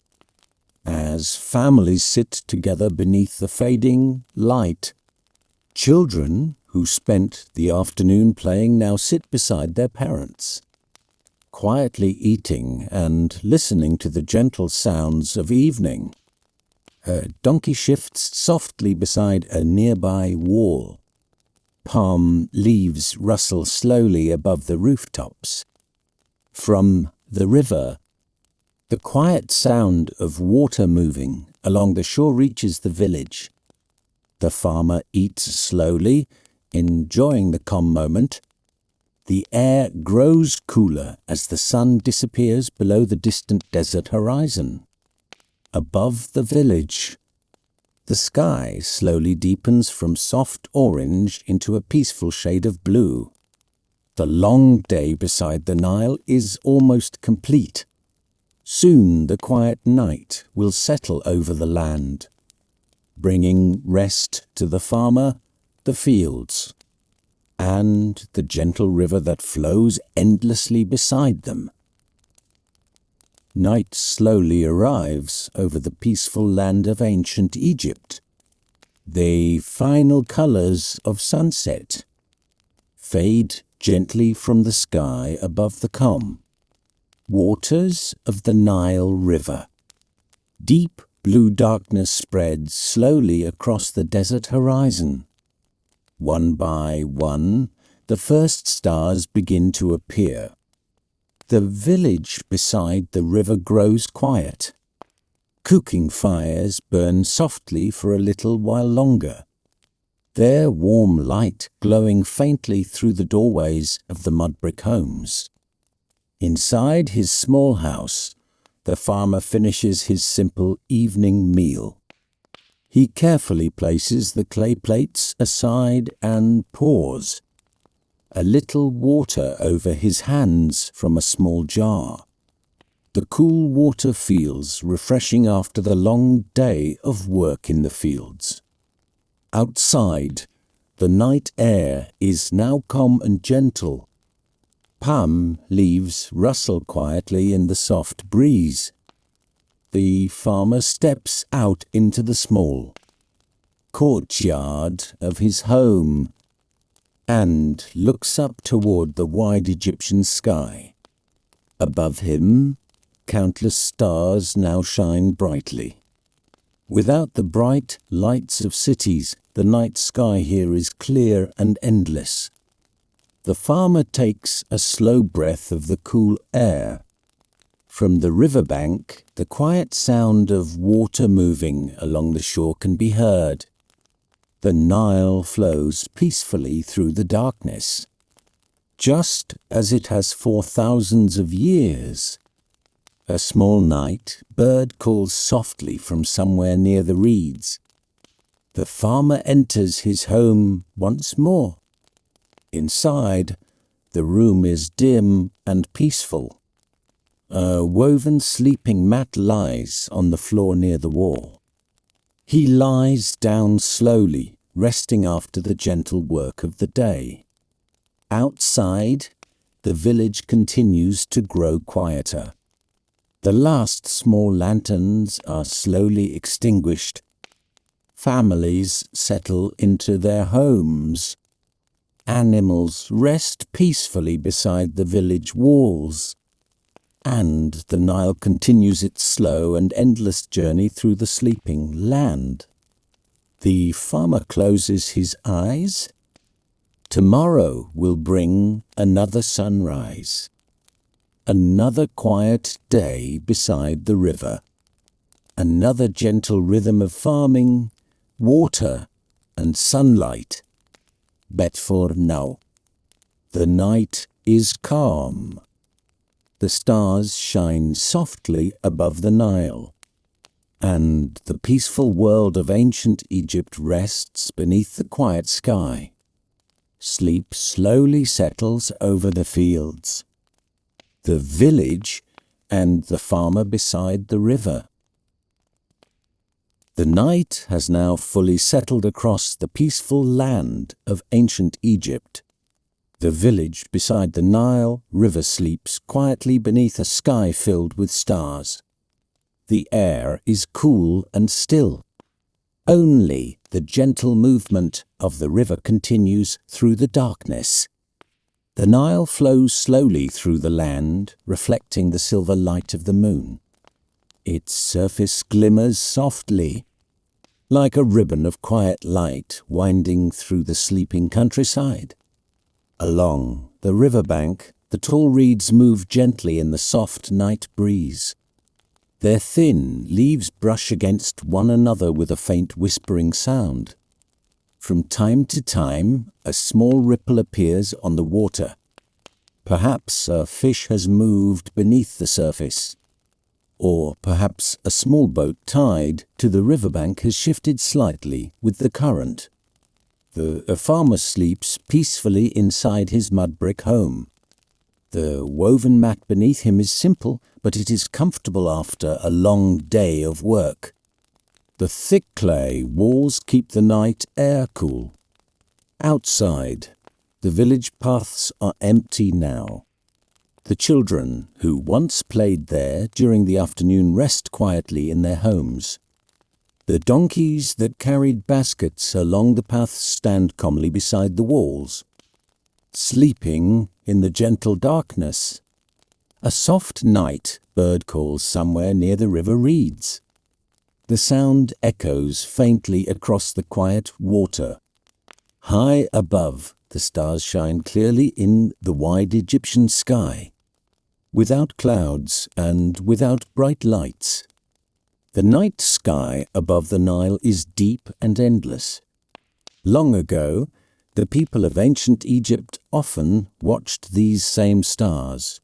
Speaker 1: as families sit together beneath the fading light. Children who spent the afternoon playing now sit beside their parents, quietly eating and listening to the gentle sounds of evening. A donkey shifts softly beside a nearby wall. Palm leaves rustle slowly above the rooftops. From the river, the quiet sound of water moving along the shore reaches the village. The farmer eats slowly, enjoying the calm moment. The air grows cooler as the sun disappears below the distant desert horizon. Above the village, the sky slowly deepens from soft orange into a peaceful shade of blue. The long day beside the Nile is almost complete. Soon the quiet night will settle over the land, bringing rest to the farmer, the fields, and the gentle river that flows endlessly beside them. Night slowly arrives over the peaceful land of ancient Egypt. The final colors of sunset fade gently from the sky above the calm waters of the Nile River. Deep blue darkness spreads slowly across the desert horizon. One by one, the first stars begin to appear. The village beside the river grows quiet. Cooking fires burn softly for a little while longer, their warm light glowing faintly through the doorways of the mud-brick homes. Inside his small house, the farmer finishes his simple evening meal. He carefully places the clay plates aside and pours a little water over his hands from a small jar. The cool water feels refreshing after the long day of work in the fields. Outside, the night air is now calm and gentle. Palm leaves rustle quietly in the soft breeze. The farmer steps out into the small courtyard of his home and looks up toward the wide Egyptian sky. Above him, countless stars now shine brightly. Without the bright lights of cities, the night sky here is clear and endless. The farmer takes a slow breath of the cool air. From the riverbank, the quiet sound of water moving along the shore can be heard. The Nile flows peacefully through the darkness, just as it has for thousands of years. A small night bird calls softly from somewhere near the reeds. The farmer enters his home once more. Inside, the room is dim and peaceful. A woven sleeping mat lies on the floor near the wall. He lies down slowly, resting after the gentle work of the day. Outside, the village continues to grow quieter. The last small lanterns are slowly extinguished. Families settle into their homes. Animals rest peacefully beside the village walls. And the Nile continues its slow and endless journey through the sleeping land. The farmer closes his eyes. Tomorrow will bring another sunrise. Another quiet day beside the river. Another gentle rhythm of farming, water, and sunlight. But for now, the night is calm. The stars shine softly above the Nile, and the peaceful world of ancient Egypt rests beneath the quiet sky. Sleep slowly settles over the fields, the village, and the farmer beside the river. The night has now fully settled across the peaceful land of ancient Egypt. The village beside the Nile River sleeps quietly beneath a sky filled with stars. The air is cool and still. Only the gentle movement of the river continues through the darkness. The Nile flows slowly through the land, reflecting the silver light of the moon. Its surface glimmers softly, like a ribbon of quiet light winding through the sleeping countryside. Along the riverbank, the tall reeds move gently in the soft night breeze. Their thin leaves brush against one another with a faint whispering sound. From time to time, a small ripple appears on the water. Perhaps a fish has moved beneath the surface. Or perhaps a small boat tied to the riverbank has shifted slightly with the current. The farmer sleeps peacefully inside his mud-brick home. The woven mat beneath him is simple, but it is comfortable after a long day of work. The thick clay walls keep the night air cool. Outside, the village paths are empty now. The children who once played there during the afternoon rest quietly in their homes. The donkeys that carried baskets along the paths stand calmly beside the walls, sleeping in the gentle darkness. A soft night bird calls somewhere near the river reeds. The sound echoes faintly across the quiet water. High above, the stars shine clearly in the wide Egyptian sky, without clouds and without bright lights. The night sky above the Nile is deep and endless. Long ago, the people of ancient Egypt often watched these same stars.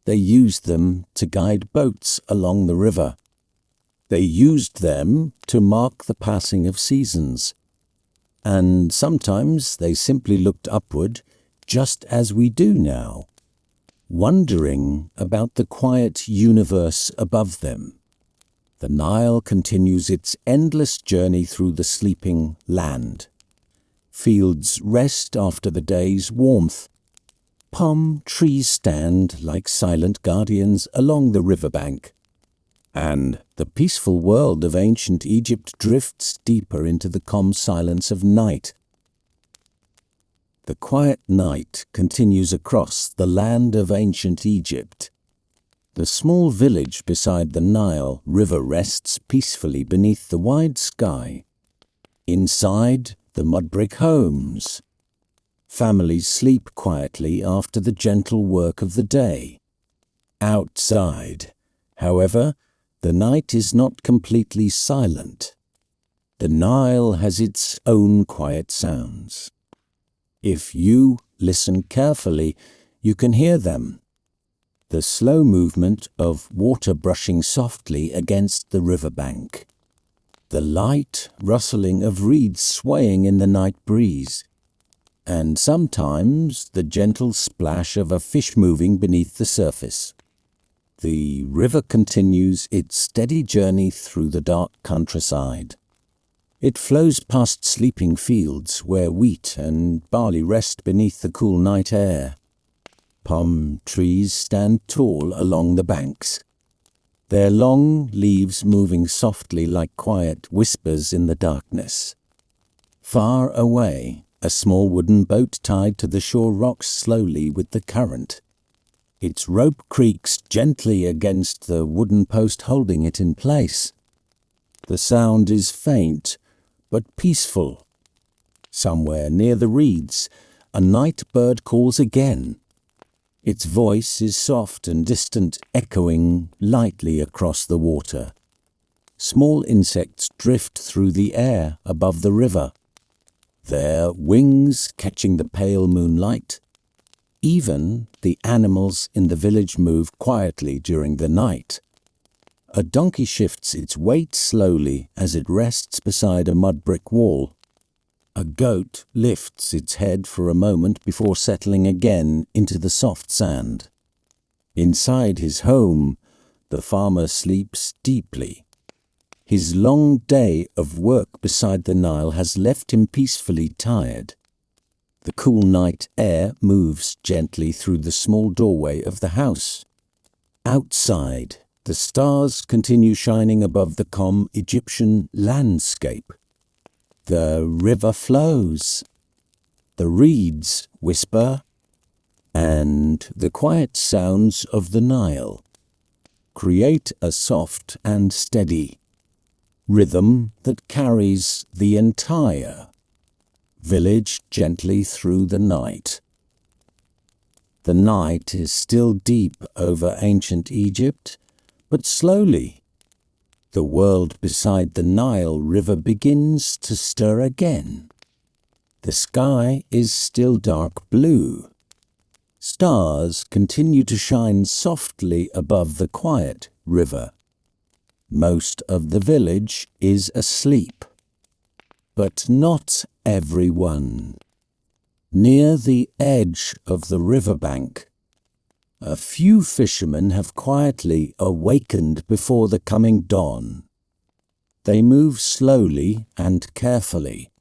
Speaker 1: They used them to guide boats along the river. They used them to mark the passing of seasons. And sometimes they simply looked upward, just as we do now, wondering about the quiet universe above them. The Nile continues its endless journey through the sleeping land. Fields rest after the day's warmth. Palm trees stand like silent guardians along the riverbank. And the peaceful world of ancient Egypt drifts deeper into the calm silence of night. The quiet night continues across the land of ancient Egypt. The small village beside the Nile River rests peacefully beneath the wide sky. Inside the mud-brick homes, families sleep quietly after the gentle work of the day. Outside, however, the night is not completely silent. The Nile has its own quiet sounds. If you listen carefully, you can hear them. The slow movement of water brushing softly against the riverbank. The light rustling of reeds swaying in the night breeze. And sometimes the gentle splash of a fish moving beneath the surface. The river continues its steady journey through the dark countryside. It flows past sleeping fields where wheat and barley rest beneath the cool night air. Palm trees stand tall along the banks, their long leaves moving softly like quiet whispers in the darkness. Far away, a small wooden boat tied to the shore rocks slowly with the current. Its rope creaks gently against the wooden post holding it in place. The sound is faint, but peaceful. Somewhere near the reeds, a night bird calls again. Its voice is soft and distant, echoing lightly across the water. Small insects drift through the air above the river, their wings catching the pale moonlight. Even the animals in the village move quietly during the night. A donkey shifts its weight slowly as it rests beside a mud-brick wall. A goat lifts its head for a moment before settling again into the soft sand. Inside his home, the farmer sleeps deeply. His long day of work beside the Nile has left him peacefully tired. The cool night air moves gently through the small doorway of the house. Outside, the stars continue shining above the calm Egyptian landscape. The river flows. The reeds whisper, and the quiet sounds of the Nile create a soft and steady rhythm that carries the entire village gently through the night. The night is still deep over ancient Egypt, but slowly the world beside the Nile River begins to stir again. The sky is still dark blue. Stars continue to shine softly above the quiet river. Most of the village is asleep, but not everyone. Near the edge of the riverbank, A few fishermen have quietly awakened before the coming dawn. They move slowly and carefully,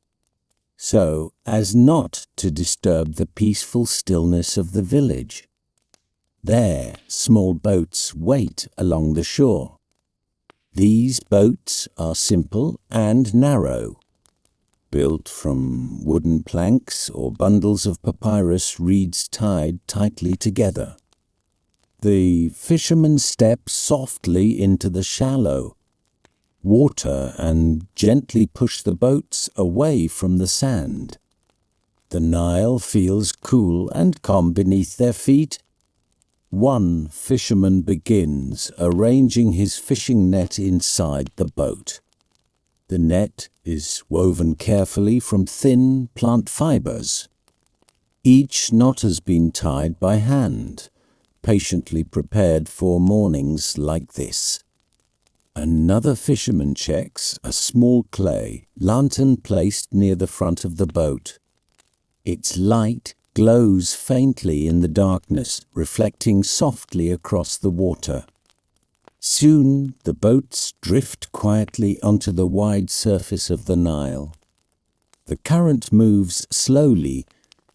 Speaker 1: so as not to disturb the peaceful stillness of the village. There, small boats wait along the shore. These boats are simple and narrow, built from wooden planks or bundles of papyrus reeds tied tightly together. The fishermen step softly into the shallow water and gently push the boats away from the sand. The Nile feels cool and calm beneath their feet. One fisherman begins arranging his fishing net inside the boat. The net is woven carefully from thin plant fibers. Each knot has been tied by hand, patiently prepared for mornings like this. Another fisherman checks a small clay lantern placed near the front of the boat. Its light glows faintly in the darkness, reflecting softly across the water. Soon the boats drift quietly onto the wide surface of the Nile. The current moves slowly,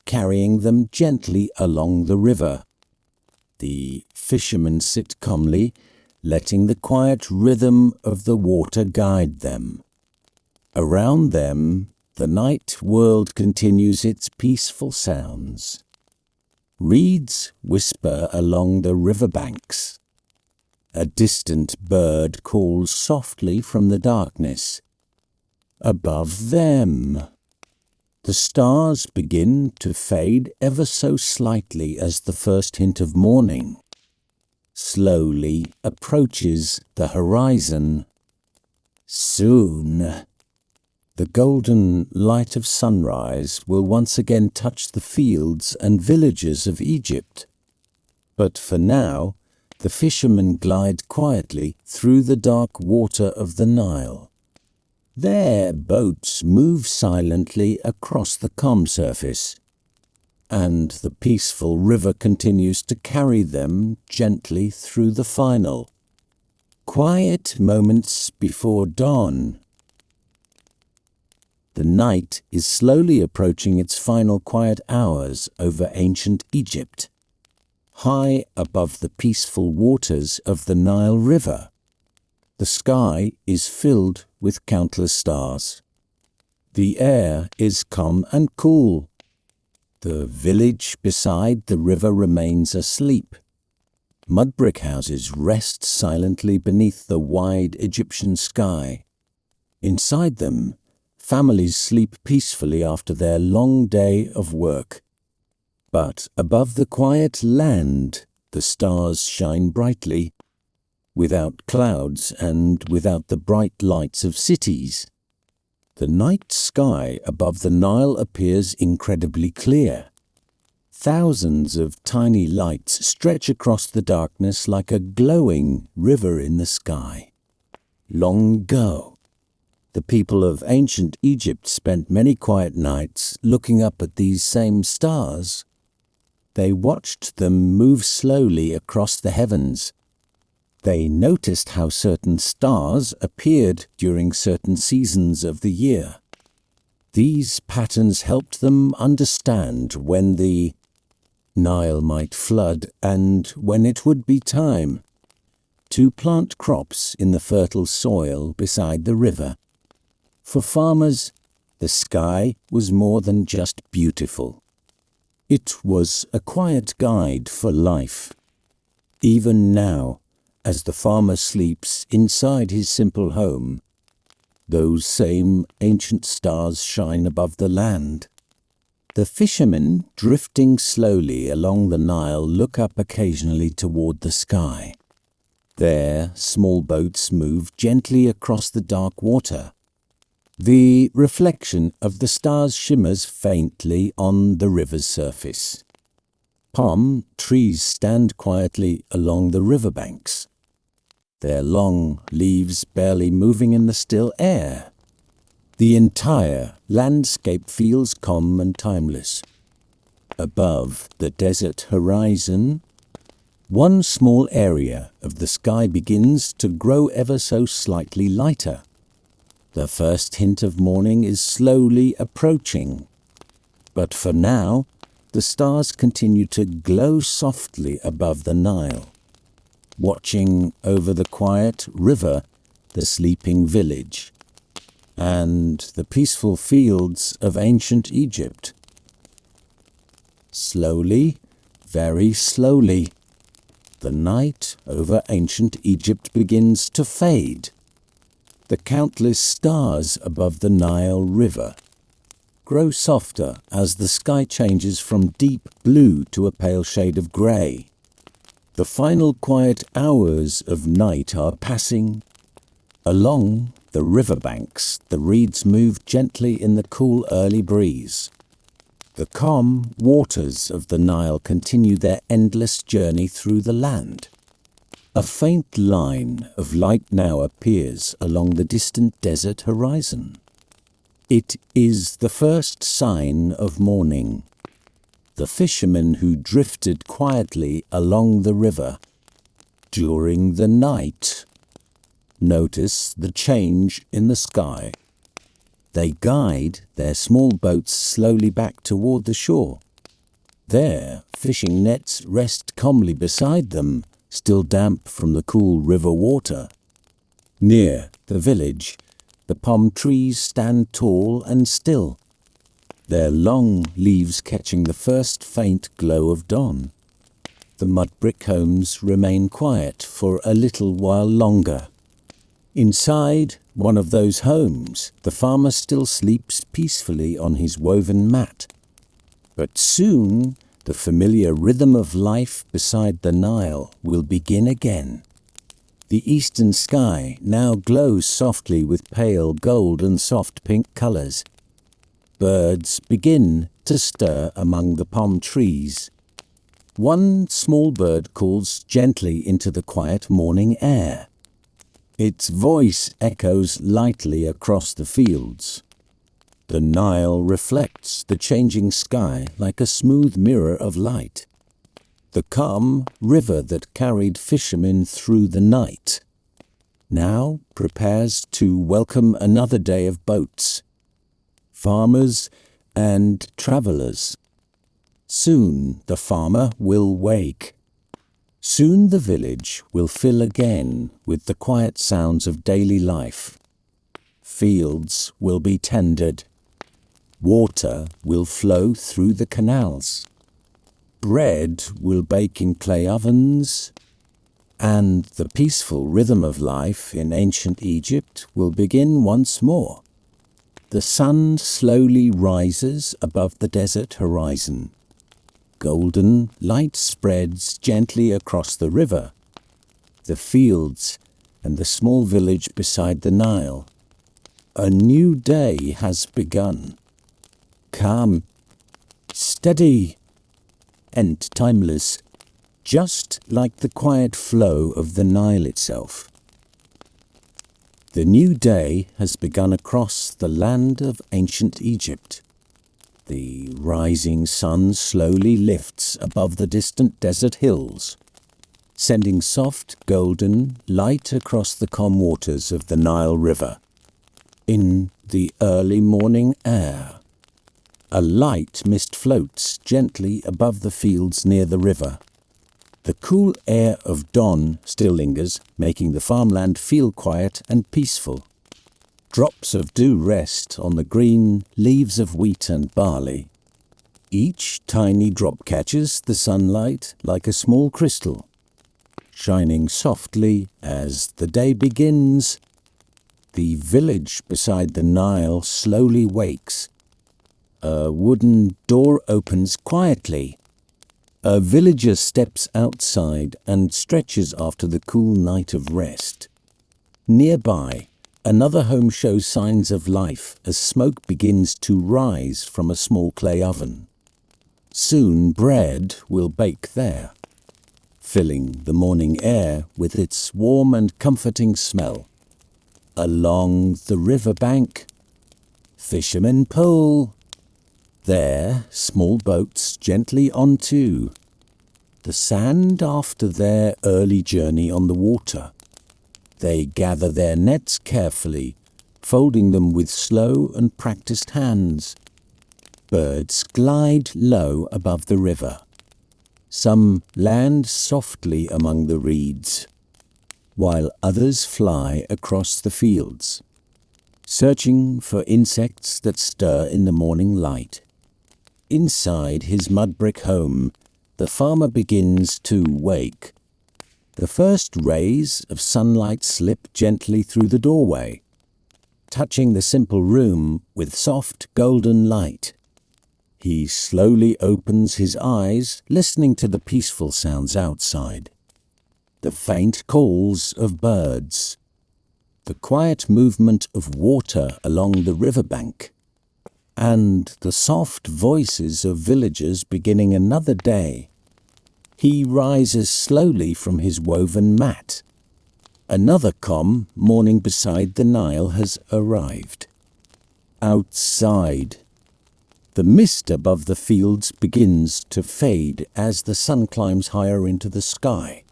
Speaker 1: carrying them gently along the river. The fishermen sit calmly, letting the quiet rhythm of the water guide them. Around them, the night world continues its peaceful sounds. Reeds whisper along the riverbanks. A distant bird calls softly from the darkness. Above them, the stars begin to fade ever so slightly as the first hint of morning slowly approaches the horizon. Soon, the golden light of sunrise will once again touch the fields and villages of Egypt. But for now, the fishermen glide quietly through the dark water of the Nile. Their boats move silently across the calm surface, and the peaceful river continues to carry them gently through the final, quiet moments before dawn. The night is slowly approaching its final quiet hours over ancient Egypt. High above the peaceful waters of the Nile River, the sky is filled with countless stars. The air is calm and cool. The village beside the river remains asleep. Mud brick houses rest silently beneath the wide Egyptian sky. Inside them, families sleep peacefully after their long day of work. But above the quiet land, the stars shine brightly, without clouds and without the bright lights of cities. The night sky above the Nile appears incredibly clear. Thousands of tiny lights stretch across the darkness like a glowing river in the sky. Long ago, the people of ancient Egypt spent many quiet nights looking up at these same stars. They watched them move slowly across the heavens. They noticed how certain stars appeared during certain seasons of the year. These patterns helped them understand when the Nile might flood and when it would be time to plant crops in the fertile soil beside the river. For farmers, the sky was more than just beautiful. It was a quiet guide for life. Even now, as the farmer sleeps inside his simple home, those same ancient stars shine above the land. The fishermen, drifting slowly along the Nile, look up occasionally toward the sky. There, small boats move gently across the dark water. The reflection of the stars shimmers faintly on the river's surface. Palm trees stand quietly along the riverbanks, their long leaves barely moving in the still air. The entire landscape feels calm and timeless. Above the desert horizon, One small area of the sky begins to grow ever so slightly lighter. The first hint of morning is slowly approaching. But for now, the stars continue to glow softly above the Nile, watching over the quiet river, the sleeping village, and the peaceful fields of ancient Egypt. Slowly, very slowly, the night over ancient Egypt begins to fade. The countless stars above the Nile River grow softer as the sky changes from deep blue to a pale shade of grey. The final quiet hours of night are passing. Along the riverbanks, the reeds move gently in the cool early breeze. The calm waters of the Nile continue their endless journey through the land. A faint line of light now appears along the distant desert horizon. It is the first sign of morning. The fishermen who drifted quietly along the river during the night notice the change in the sky. They guide their small boats slowly back toward the shore. Their fishing nets rest calmly beside them, still damp from the cool river water. Near the village, the palm trees stand tall and still, their long leaves catching the first faint glow of dawn. The mud brick homes remain quiet for a little while longer. Inside one of those homes, the farmer still sleeps peacefully on his woven mat. But soon, the familiar rhythm of life beside the Nile will begin again. The eastern sky now glows softly with pale gold and soft pink colors. Birds begin to stir among the palm trees. One small bird calls gently into the quiet morning air. Its voice echoes lightly across the fields. The Nile reflects the changing sky like a smooth mirror of light. The calm river that carried fishermen through the night now prepares to welcome another day of boats, farmers and travelers. Soon the farmer will wake. Soon the village will fill again with the quiet sounds of daily life. Fields will be tended. Water will flow through the canals. Bread will bake in clay ovens. And the peaceful rhythm of life in ancient Egypt will begin once more. The sun slowly rises above the desert horizon. Golden light spreads gently across the river, the fields, and the small village beside the Nile. A new day has begun. Calm, steady, and timeless, just like the quiet flow of the Nile itself. The new day has begun across the land of ancient Egypt. The rising sun slowly lifts above the distant desert hills, sending soft golden light across the calm waters of the Nile River. In the early morning air, a light mist floats gently above the fields near the river. The cool air of dawn still lingers, making the farmland feel quiet and peaceful. Drops of dew rest on the green leaves of wheat and barley. Each tiny drop catches the sunlight like a small crystal, shining softly as the day begins. The village beside the Nile slowly wakes. A wooden door opens quietly. A villager steps outside and stretches after the cool night of rest. Nearby, another home shows signs of life as smoke begins to rise from a small clay oven. Soon bread will bake there, filling the morning air with its warm and comforting smell. Along the river bank, fishermen pull their small boats gently onto. the sand after their early journey on the water. They gather their nets carefully, folding them with slow and practiced hands. Birds glide low above the river. Some land softly among the reeds, while others fly across the fields, searching for insects that stir in the morning light. Inside his mud brick home, the farmer begins to wake. The first rays of sunlight slip gently through the doorway, touching the simple room with soft golden light. He slowly opens his eyes, listening to the peaceful sounds outside. The faint calls of birds, the quiet movement of water along the riverbank, and the soft voices of villagers beginning another day. He rises slowly from his woven mat. Another calm morning beside the Nile has arrived. Outside, the mist above the fields begins to fade as the sun climbs higher into the sky.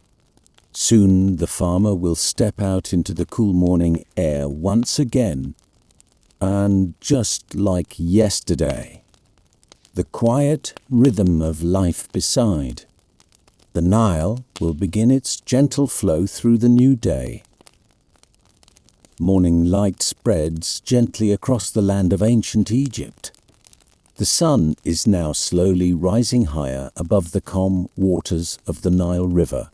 Speaker 1: Soon the farmer will step out into the cool morning air once again, and just like yesterday, the quiet rhythm of life beside, the Nile will begin its gentle flow through the new day. Morning light spreads gently across the land of ancient Egypt. The sun is now slowly rising higher above the calm waters of the Nile River,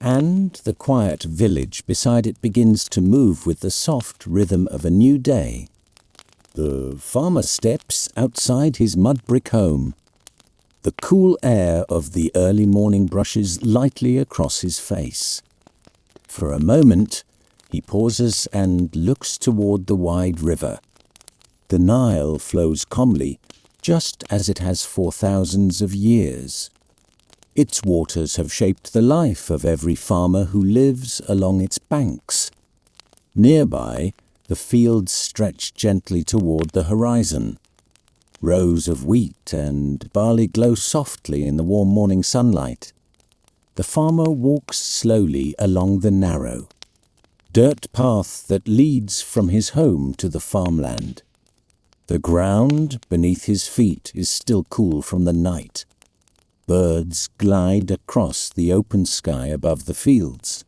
Speaker 1: and the quiet village beside it begins to move with the soft rhythm of a new day. The farmer steps outside his mud brick home. The cool air of the early morning brushes lightly across his face. For a moment, he pauses and looks toward the wide river. The Nile flows calmly, just as it has for thousands of years. Its waters have shaped the life of every farmer who lives along its banks. Nearby, the fields stretch gently toward the horizon. Rows of wheat and barley glow softly in the warm morning sunlight. The farmer walks slowly along the narrow, dirt path that leads from his home to the farmland. The ground beneath his feet is still cool from the night. Birds glide across the open sky above the fields.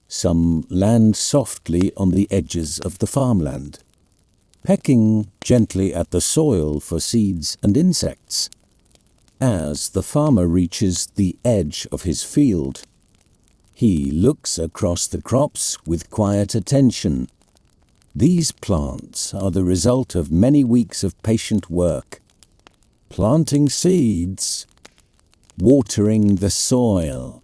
Speaker 1: Some land softly on the edges of the farmland, pecking gently at the soil for seeds and insects. As the farmer reaches the edge of his field, he looks across the crops with quiet attention. These plants are the result of many weeks of patient work, planting seeds, watering the soil,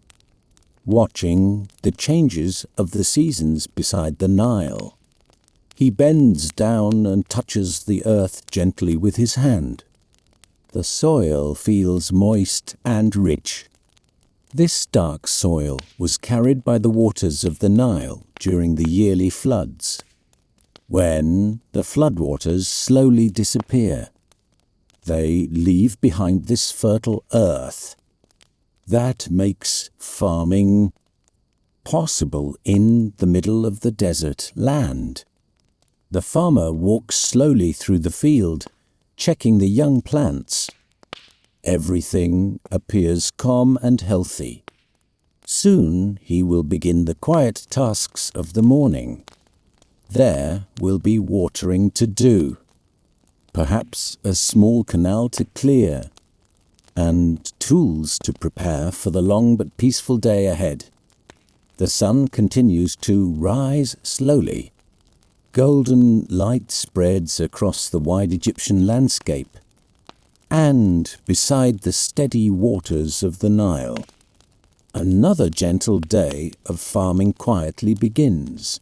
Speaker 1: watching the changes of the seasons beside the Nile. He bends down and touches the earth gently with his hand. The soil feels moist and rich. This dark soil was carried by the waters of the Nile during the yearly floods. When the floodwaters slowly disappear, they leave behind this fertile earth. That makes farming possible in the middle of the desert land. The farmer walks slowly through the field, checking the young plants. Everything appears calm and healthy. Soon he will begin the quiet tasks of the morning. There will be watering to do, perhaps a small canal to clear, and tools to prepare for the long but peaceful day ahead. The sun continues to rise slowly. Golden light spreads across the wide Egyptian landscape, and beside the steady waters of the Nile, another gentle day of farming quietly begins.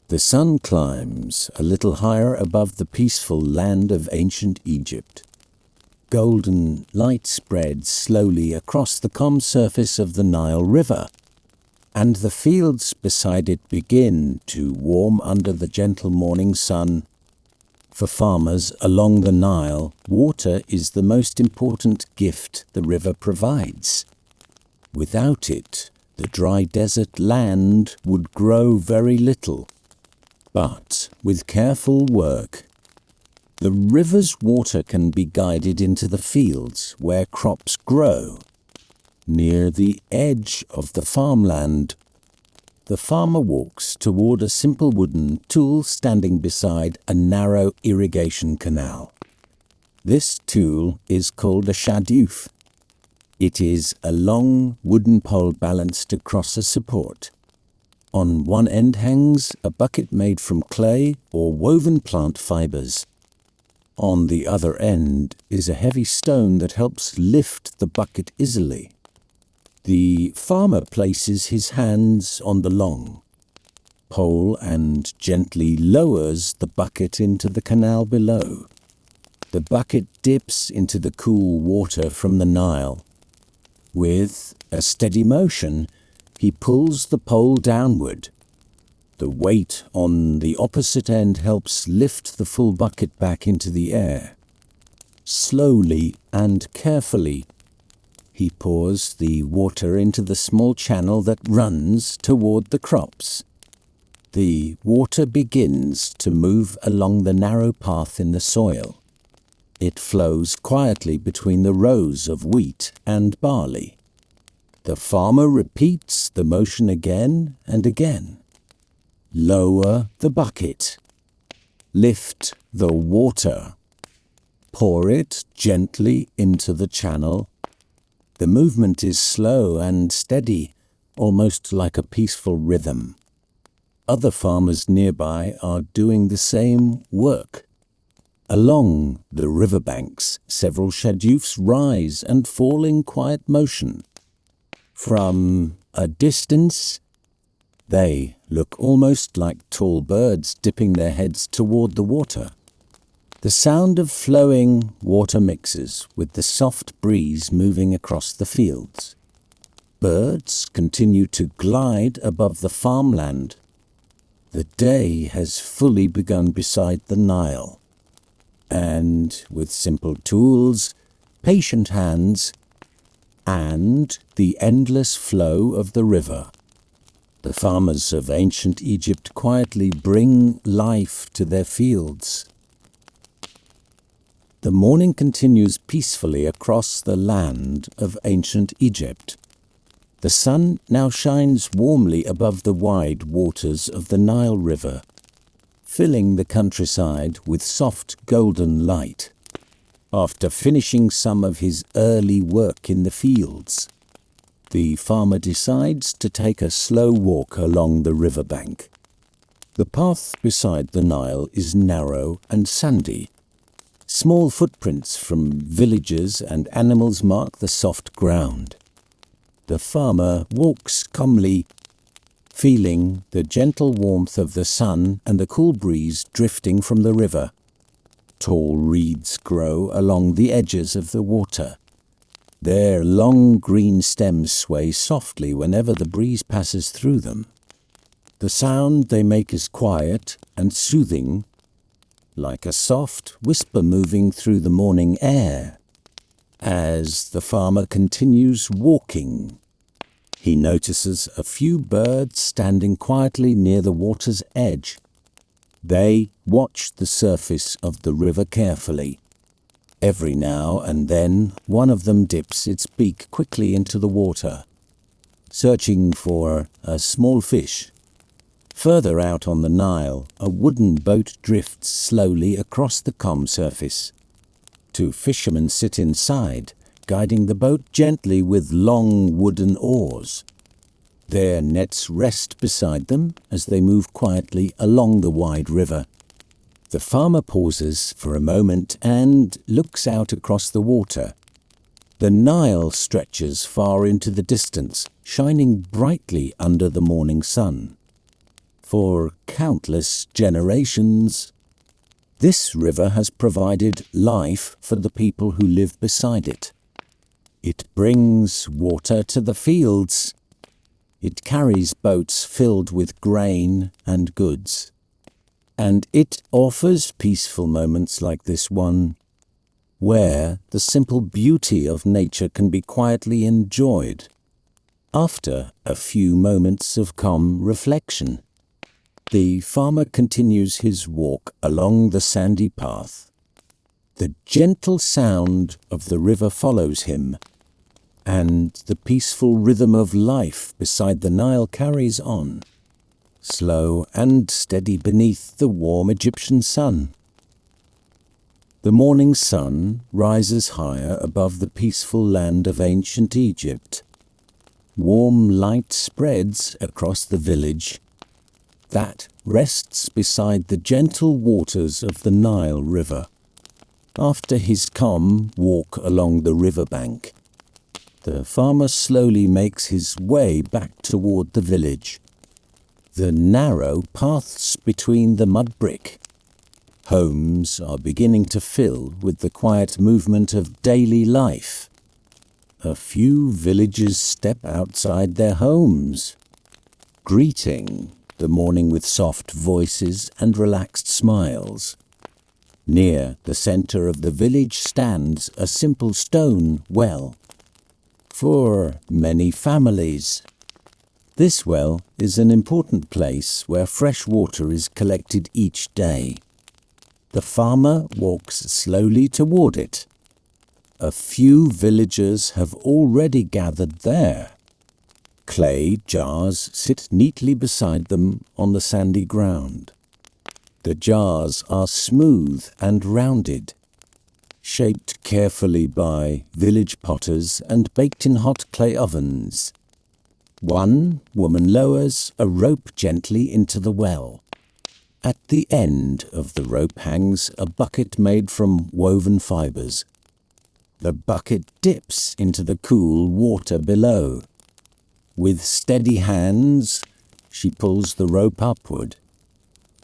Speaker 1: The sun climbs a little higher above the peaceful land of ancient Egypt. Golden light spreads slowly across the calm surface of the Nile River, and the fields beside it begin to warm under the gentle morning sun. For farmers along the Nile, water is the most important gift the river provides. Without it, the dry desert land would grow very little. But with careful work, the river's water can be guided into the fields where crops grow. Near the edge of the farmland, the farmer walks toward a simple wooden tool standing beside a narrow irrigation canal. This tool is called a shaduf. It is a long wooden pole balanced across a support. On one end hangs a bucket made from clay or woven plant fibers. On the other end is a heavy stone that helps lift the bucket easily. The farmer places his hands on the long pole and gently lowers the bucket into the canal below. The bucket dips into the cool water from the Nile. With a steady motion, he pulls the pole downward. The weight on the opposite end helps lift the full bucket back into the air. Slowly and carefully, he pours the water into the small channel that runs toward the crops. The water begins to move along the narrow path in the soil. It flows quietly between the rows of wheat and barley. The farmer repeats the motion again and again. Lower the bucket. Lift the water. Pour it gently into the channel. The movement is slow and steady, almost like a peaceful rhythm. Other farmers nearby are doing the same work. Along the riverbanks, several shadufs rise and fall in quiet motion. From a distance, they look almost like tall birds dipping their heads toward the water. The sound of flowing water mixes with the soft breeze moving across the fields. Birds continue to glide above the farmland. The day has fully begun beside the Nile. And with simple tools, patient hands, and the endless flow of the river, the farmers of ancient Egypt quietly bring life to their fields. The morning continues peacefully across the land of ancient Egypt. The sun now shines warmly above the wide waters of the Nile River, filling the countryside with soft golden light. After finishing some of his early work in the fields, the farmer decides to take a slow walk along the riverbank. The path beside the Nile is narrow and sandy. Small footprints from villagers and animals mark the soft ground. The farmer walks calmly, feeling the gentle warmth of the sun and the cool breeze drifting from the river. Tall reeds grow along the edges of the water. Their long green stems sway softly whenever the breeze passes through them. The sound they make is quiet and soothing, like a soft whisper moving through the morning air. As the farmer continues walking, he notices a few birds standing quietly near the water's edge. They watch the surface of the river carefully. Every now and then, one of them dips its beak quickly into the water, searching for a small fish. Further out on the Nile, a wooden boat drifts slowly across the calm surface. Two fishermen sit inside, guiding the boat gently with long wooden oars. Their nets rest beside them as they move quietly along the wide river. The farmer pauses for a moment and looks out across the water. The Nile stretches far into the distance, shining brightly under the morning sun. For countless generations, this river has provided life for the people who live beside it. It brings water to the fields. It carries boats filled with grain and goods. And it offers peaceful moments like this one, where the simple beauty of nature can be quietly enjoyed after a few moments of calm reflection. The farmer continues his walk along the sandy path. The gentle sound of the river follows him, and the peaceful rhythm of life beside the Nile carries on, slow and steady beneath the warm Egyptian sun. The morning sun rises higher above the peaceful land of ancient Egypt. Warm light spreads across the village that rests beside the gentle waters of the Nile River. After his calm walk along the riverbank, the farmer slowly makes his way back toward the village. The narrow paths between the mud brick homes are beginning to fill with the quiet movement of daily life. A few villagers step outside their homes, greeting the morning with soft voices and relaxed smiles. Near the center of the village stands a simple stone well for many families. This well is an important place where fresh water is collected each day. The farmer walks slowly toward it. A few villagers have already gathered there. Clay jars sit neatly beside them on the sandy ground. The jars are smooth and rounded, shaped carefully by village potters and baked in hot clay ovens. One woman lowers a rope gently into the well. At the end of the rope hangs a bucket made from woven fibers. The bucket dips into the cool water below. With steady hands, she pulls the rope upward.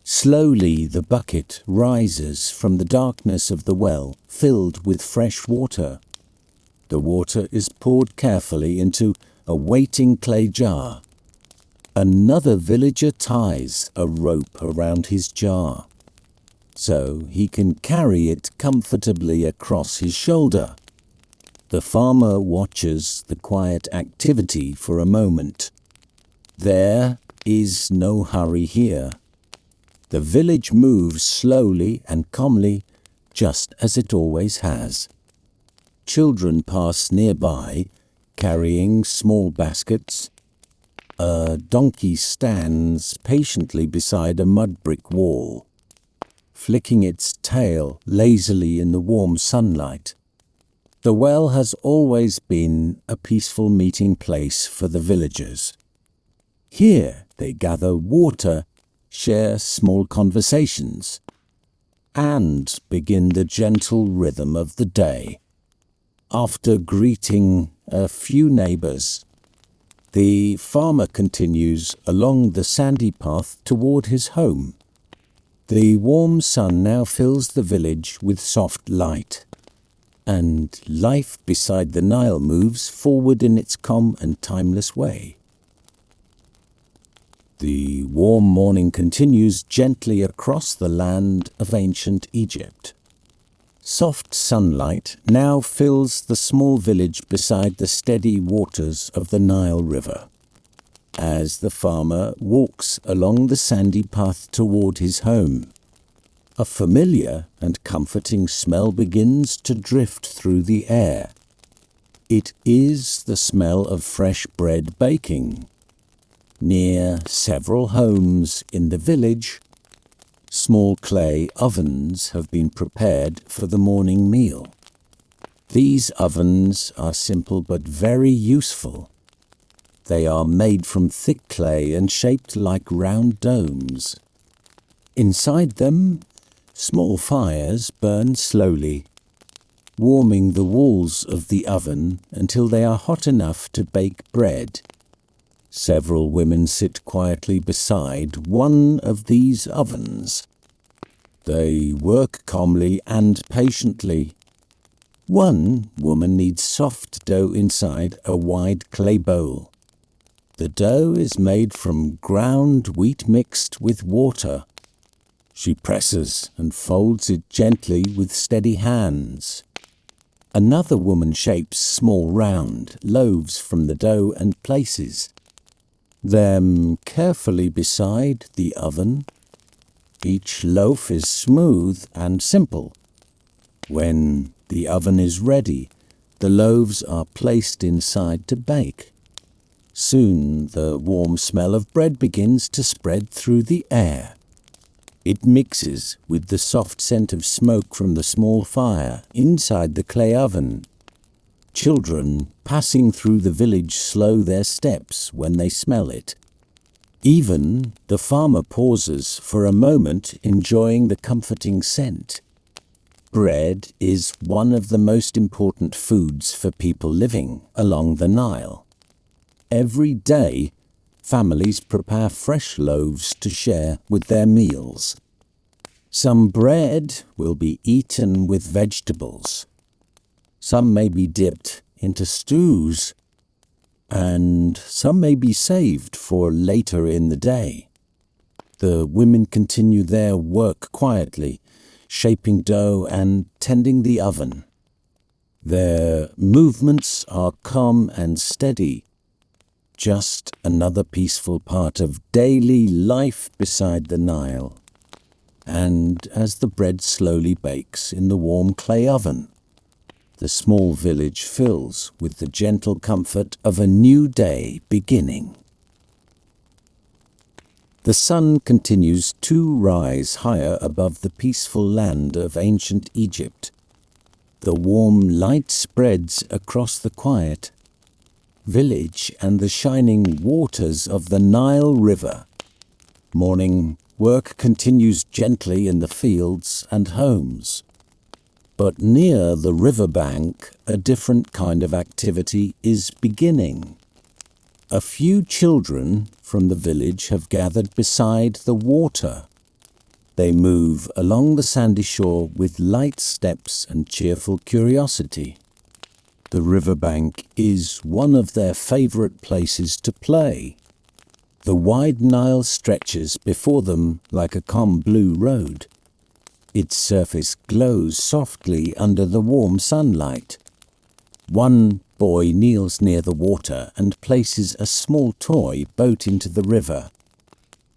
Speaker 1: Slowly the bucket rises from the darkness of the well, filled with fresh water. The water is poured carefully into a waiting clay jar. Another villager ties a rope around his jar, so he can carry it comfortably across his shoulder. The farmer watches the quiet activity for a moment. There is no hurry here. The village moves slowly and calmly, just as it always has. Children pass nearby, carrying small baskets. A donkey stands patiently beside a mud brick wall, flicking its tail lazily in the warm sunlight. The well has always been a peaceful meeting place for the villagers. Here they gather water, share small conversations, and begin the gentle rhythm of the day. After greeting a few neighbors, the farmer continues along the sandy path toward his home. The warm sun now fills the village with soft light, and life beside the Nile moves forward in its calm and timeless way. The warm morning continues gently across the land of ancient Egypt. Soft sunlight now fills the small village beside the steady waters of the Nile River. As the farmer walks along the sandy path toward his home, a familiar and comforting smell begins to drift through the air. It is the smell of fresh bread baking. Near several homes in the village, small clay ovens have been prepared for the morning meal. These ovens are simple but very useful. They are made from thick clay and shaped like round domes. Inside them, small fires burn slowly, warming the walls of the oven until they are hot enough to bake bread. Several women sit quietly beside one of these ovens. They work calmly and patiently. One woman kneads soft dough inside a wide clay bowl. The dough is made from ground wheat mixed with water. She presses and folds it gently with steady hands. Another woman shapes small round loaves from the dough and places them carefully beside the oven. Each loaf is smooth and simple. When the oven is ready, the loaves are placed inside to bake. Soon the warm smell of bread begins to spread through the air. It mixes with the soft scent of smoke from the small fire inside the clay oven. Children passing through the village slow their steps when they smell it. Even the farmer pauses for a moment, enjoying the comforting scent. Bread is one of the most important foods for people living along the Nile. Every day, families prepare fresh loaves to share with their meals. Some bread will be eaten with vegetables. Some may be dipped into stews, and some may be saved for later in the day. The women continue their work quietly, shaping dough and tending the oven. Their movements are calm and steady, just another peaceful part of daily life beside the Nile. And as the bread slowly bakes in the warm clay oven, the small village fills with the gentle comfort of a new day beginning. The sun continues to rise higher above the peaceful land of ancient Egypt. The warm light spreads across the quiet village and the shining waters of the Nile River. Morning work continues gently in the fields and homes. But near the riverbank, a different kind of activity is beginning. A few children from the village have gathered beside the water. They move along the sandy shore with light steps and cheerful curiosity. The riverbank is one of their favorite places to play. The wide Nile stretches before them like a calm blue road. Its surface glows softly under the warm sunlight. One boy kneels near the water and places a small toy boat into the river.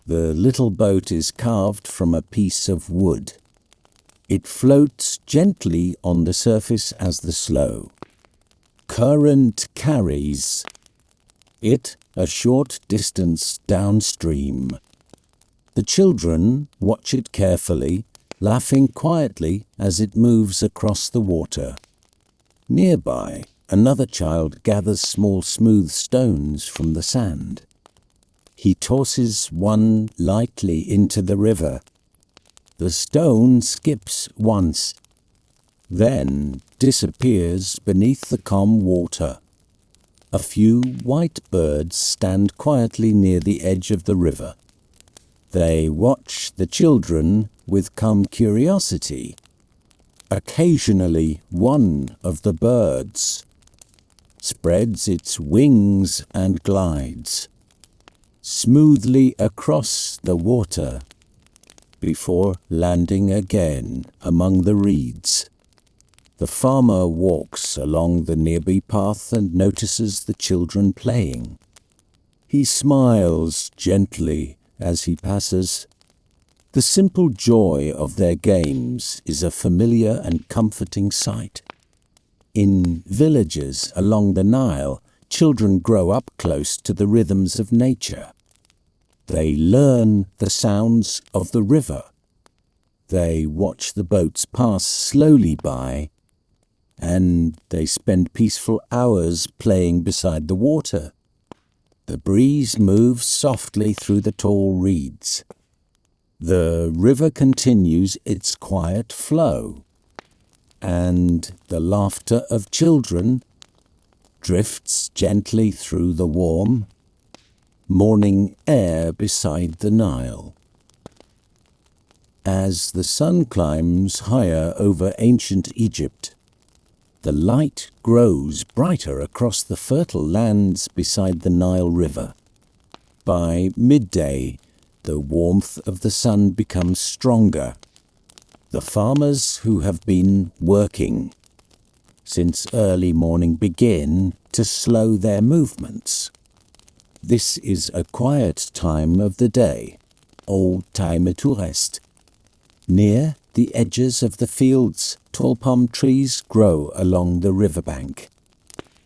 Speaker 1: The little boat is carved from a piece of wood. It floats gently on the surface as the slow current carries it a short distance downstream. The children watch it carefully, laughing quietly as it moves across the water. Nearby, another child gathers small smooth stones from the sand. He tosses one lightly into the river. The stone skips once, then disappears beneath the calm water. A few white birds stand quietly near the edge of the river. They watch the children with calm curiosity. Occasionally, one of the birds spreads its wings and glides smoothly across the water before landing again among the reeds. The farmer walks along the nearby path and notices the children playing. He smiles gently as he passes. The simple joy of their games is a familiar and comforting sight. In villages along the Nile, children grow up close to the rhythms of nature. They learn the sounds of the river. They watch the boats pass slowly by, and they spend peaceful hours playing beside the water. The breeze moves softly through the tall reeds. The river continues its quiet flow, and the laughter of children drifts gently through the warm morning air beside the Nile. As the sun climbs higher over ancient Egypt, the light grows brighter across the fertile lands beside the Nile River. By midday, the warmth of the sun becomes stronger. The farmers who have been working since early morning begin to slow their movements. This is a quiet time of the day, old time to rest. Near the edges of the fields, tall palm trees grow along the riverbank.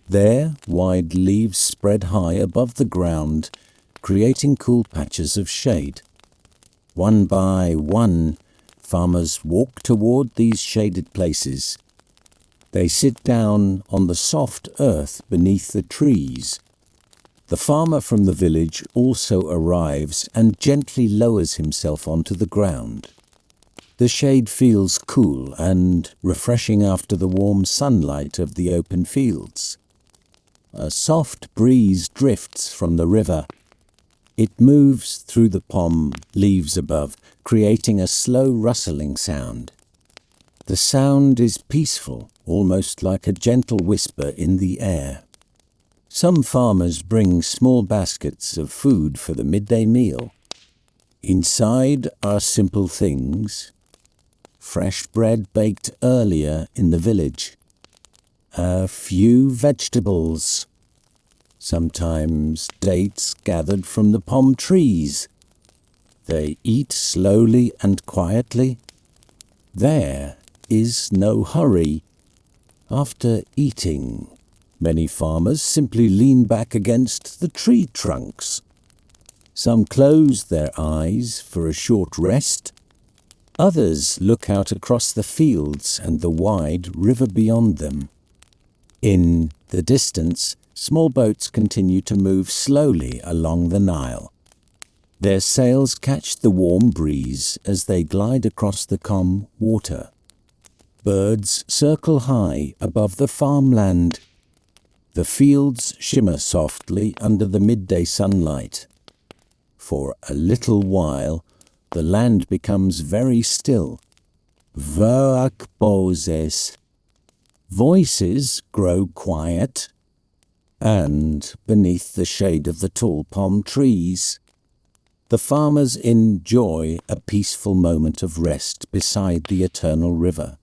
Speaker 1: Their wide leaves spread high above the ground, creating cool patches of shade. One by one, farmers walk toward these shaded places. They sit down on the soft earth beneath the trees. The farmer from the village also arrives and gently lowers himself onto the ground. The shade feels cool and refreshing after the warm sunlight of the open fields. A soft breeze drifts from the river. It moves through the palm leaves above, creating a slow rustling sound. The sound is peaceful, almost like a gentle whisper in the air. Some farmers bring small baskets of food for the midday meal. Inside are simple things: fresh bread baked earlier in the village, a few vegetables, sometimes dates gathered from the palm trees. They eat slowly and quietly. There is no hurry. After eating, many farmers simply lean back against the tree trunks. Some close their eyes for a short rest. Others look out across the fields and the wide river beyond them. In the distance, small boats continue to move slowly along the Nile. Their sails catch the warm breeze as they glide across the calm water. Birds circle high above the farmland. The fields shimmer softly under the midday sunlight. For a little while, the land becomes very still. Voak poses. Voices grow quiet, and beneath the shade of the tall palm trees, the farmers enjoy a peaceful moment of rest beside the eternal river.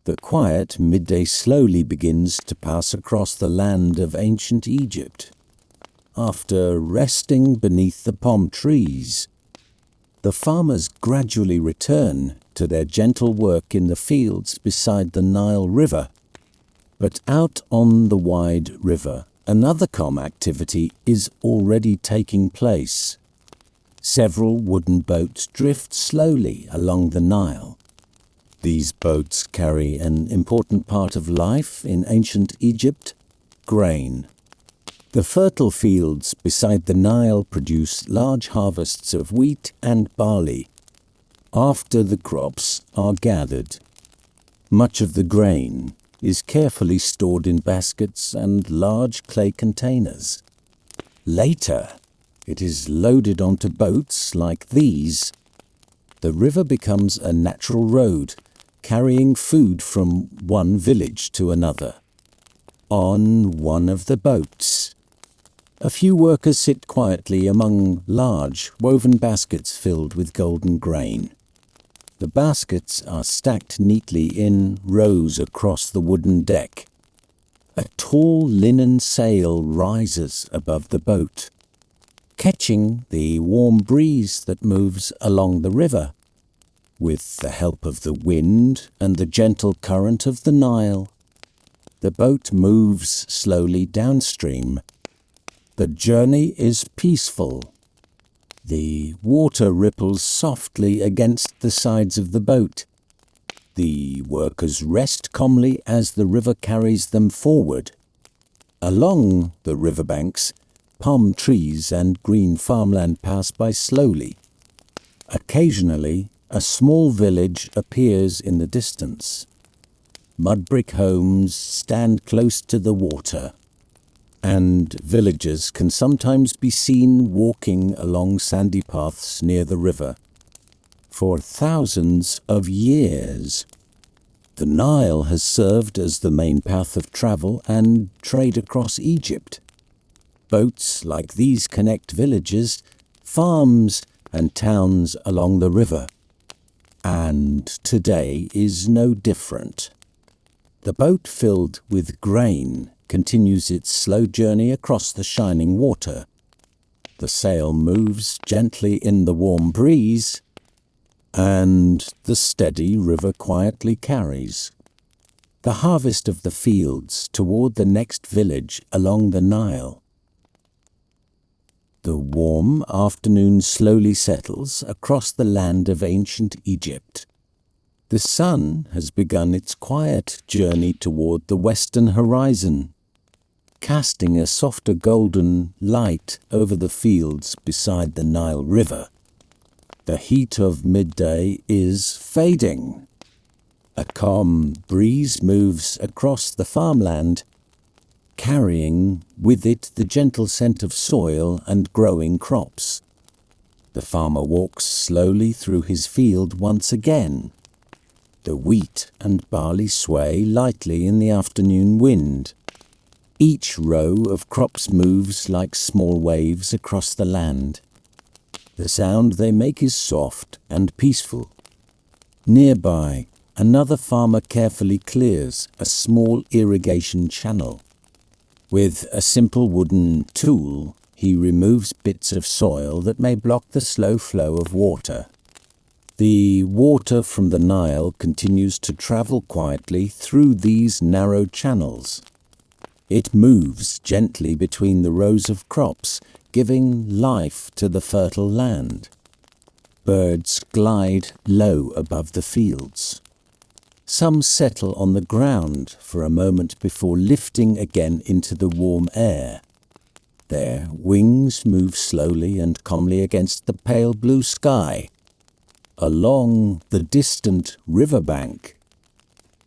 Speaker 1: The quiet midday slowly begins to pass across the land of ancient Egypt. After resting beneath the palm trees, the farmers gradually return to their gentle work in the fields beside the Nile River. But out on the wide river, another calm activity is already taking place. Several wooden boats drift slowly along the Nile. These boats carry an important part of life in ancient Egypt: grain. The fertile fields beside the Nile produce large harvests of wheat and barley. After the crops are gathered, much of the grain is carefully stored in baskets and large clay containers. Later, it is loaded onto boats like these. The river becomes a natural road, carrying food from one village to another. On one of the boats, a few workers sit quietly among large woven baskets filled with golden grain. The baskets are stacked neatly in rows across the wooden deck. A tall linen sail rises above the boat, catching the warm breeze that moves along the river. With the help of the wind and the gentle current of the Nile, the boat moves slowly downstream. The journey is peaceful. The water ripples softly against the sides of the boat. The workers rest calmly as the river carries them forward. Along the riverbanks, palm trees and green farmland pass by slowly. Occasionally, a small village appears in the distance. Mud brick homes stand close to the water, and villagers can sometimes be seen walking along sandy paths near the river. For thousands of years, the Nile has served as the main path of travel and trade across Egypt. Boats like these connect villages farms and towns along the river. And today is no different. The boat filled with grain continues its slow journey across the shining water. The sail moves gently in the warm breeze, and the steady river quietly carries the harvest of the fields toward the next village along the Nile. The warm afternoon slowly settles across the land of ancient Egypt. The sun has begun its quiet journey toward the western horizon, casting a softer golden light over the fields beside the Nile River. The heat of midday is fading. A calm breeze moves across the farmland, carrying with it the gentle scent of soil and growing crops. The farmer walks slowly through his field once again. The wheat and barley sway lightly in the afternoon wind. Each row of crops moves like small waves across the land. The sound they make is soft and peaceful. Nearby, another farmer carefully clears a small irrigation channel. With a simple wooden tool, he removes bits of soil that may block the slow flow of water. The water from the Nile continues to travel quietly through these narrow channels. It moves gently between the rows of crops, giving life to the fertile land. Birds glide low above the fields. Some settle on the ground for a moment before lifting again into the warm air. Their wings move slowly and calmly against the pale blue sky. Along the distant riverbank,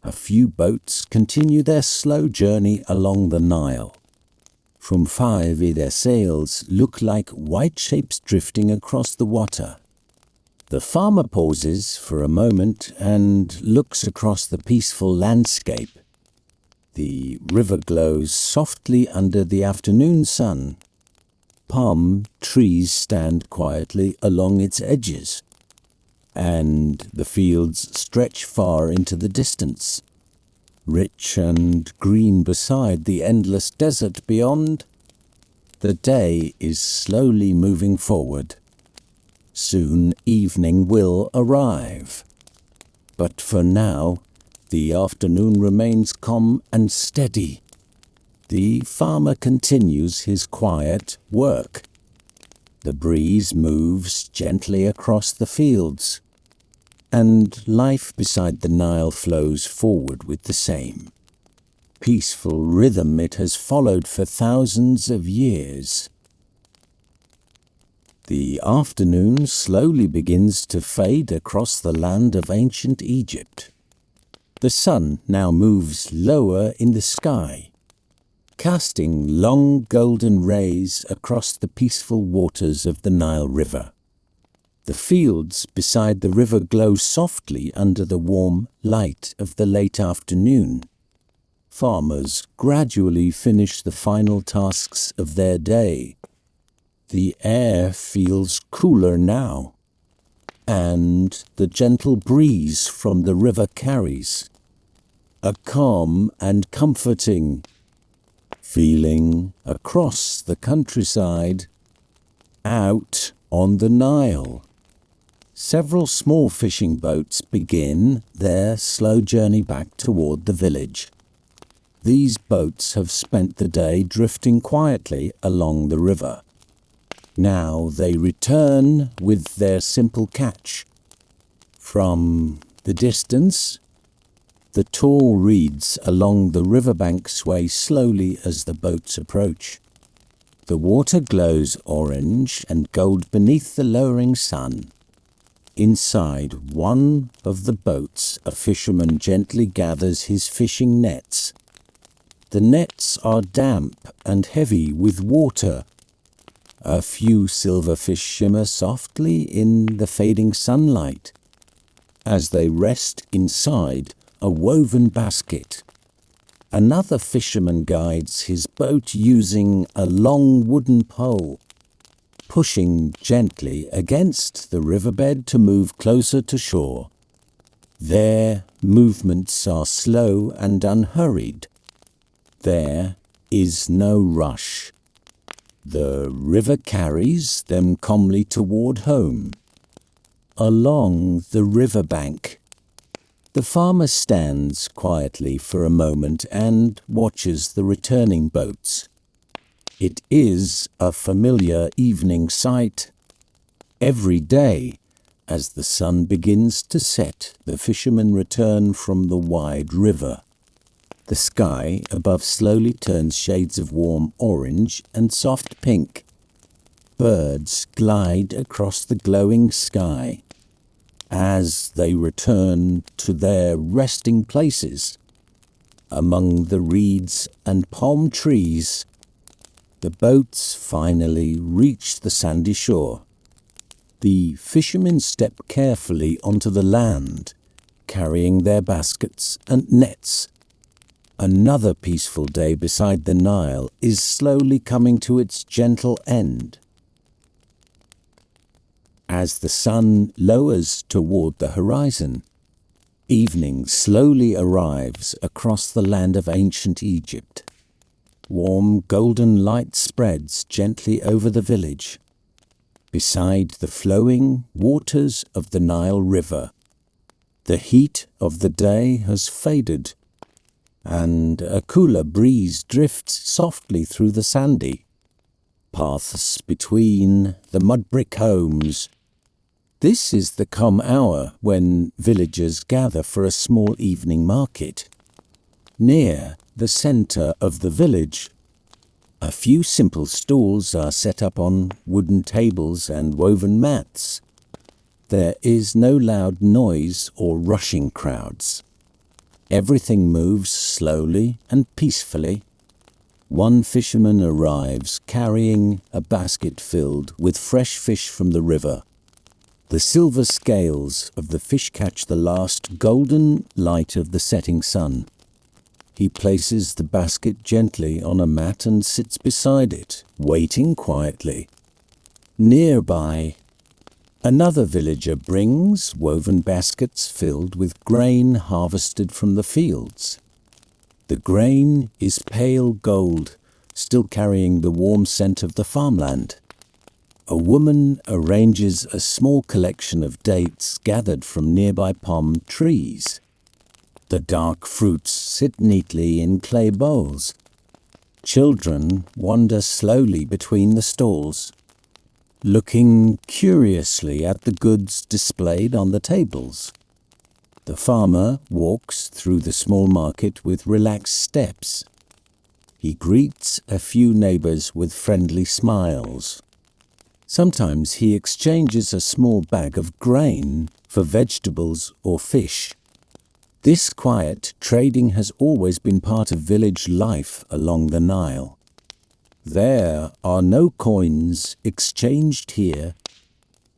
Speaker 1: a few boats continue their slow journey along the Nile. From far away their sails look like white shapes drifting across the water. The farmer pauses for a moment and looks across the peaceful landscape. The river glows softly under the afternoon sun. Palm trees stand quietly along its edges, and the fields stretch far into the distance, rich and green beside the endless desert beyond. The day is slowly moving forward. Soon evening will arrive. But for now, the afternoon remains calm and steady. The farmer continues his quiet work. The breeze moves gently across the fields, and life beside the Nile flows forward with the same peaceful rhythm it has followed for thousands of years. The afternoon slowly begins to fade across the land of ancient Egypt. The sun now moves lower in the sky, casting long golden rays across the peaceful waters of the Nile River. The fields beside the river glow softly under the warm light of the late afternoon. Farmers gradually finish the final tasks of their day. The air feels cooler now, and the gentle breeze from the river carries a calm and comforting feeling across the countryside. Out on the Nile, several small fishing boats begin their slow journey back toward the village. These boats have spent the day drifting quietly along the river. Now they return with their simple catch. From the distance, the tall reeds along the riverbank sway slowly as the boats approach. The water glows orange and gold beneath the lowering sun. Inside one of the boats, a fisherman gently gathers his fishing nets. The nets are damp and heavy with water. A few silverfish shimmer softly in the fading sunlight as they rest inside a woven basket. Another fisherman guides his boat using a long wooden pole. pushing gently against the riverbed to move closer to shore. Their movements are slow and unhurried. There is no rush. The river carries them calmly toward home. Along the riverbank, the farmer stands quietly for a moment and watches the returning boats. It is a familiar evening sight. Every day, as the sun begins to set, the fishermen return from the wide river. The sky above slowly turns shades of warm orange and soft pink. Birds glide across the glowing sky. As they return to their resting places, among the reeds and palm trees, the boats finally reach the sandy shore. The fishermen step carefully onto the land, carrying their baskets and nets. Another peaceful day beside the Nile is slowly coming to its gentle end. As the sun lowers toward the horizon, evening slowly arrives across the land of ancient Egypt. Warm golden light spreads gently over the village. Beside the flowing waters of the Nile River, the heat of the day has faded, and a cooler breeze drifts softly through the sandy paths between the mud brick homes. This is the calm hour when villagers gather for a small evening market. Near the center of the village, a few simple stalls are set up on wooden tables and woven mats. There is no loud noise or rushing crowds. Everything moves slowly and peacefully. One fisherman arrives carrying a basket filled with fresh fish from the river. The silver scales of the fish catch the last golden light of the setting sun. He places the basket gently on a mat and sits beside it, waiting quietly. Nearby, another villager brings woven baskets filled with grain harvested from the fields. The grain is pale gold, still carrying the warm scent of the farmland. A woman arranges a small collection of dates gathered from nearby palm trees. The dark fruits sit neatly in clay bowls. Children wander slowly between the stalls, looking curiously at the goods displayed on the tables. The farmer walks through the small market with relaxed steps. He greets a few neighbors with friendly smiles. Sometimes he exchanges a small bag of grain for vegetables or fish. This quiet trading has always been part of village life along the Nile. There are no coins exchanged here.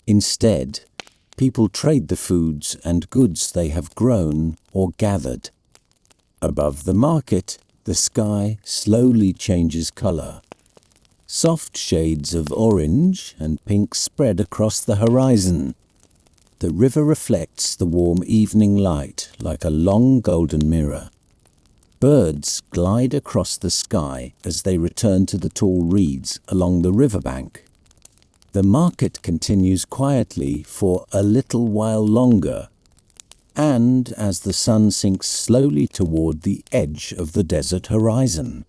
Speaker 1: Instead, people trade the foods and goods they have grown or gathered. Above the market, the sky slowly changes color. Soft shades of orange and pink spread across the horizon. The river reflects the warm evening light like a long golden mirror. Birds glide across the sky as they return to the tall reeds along the riverbank. The market continues quietly for a little while longer, and as the sun sinks slowly toward the edge of the desert horizon,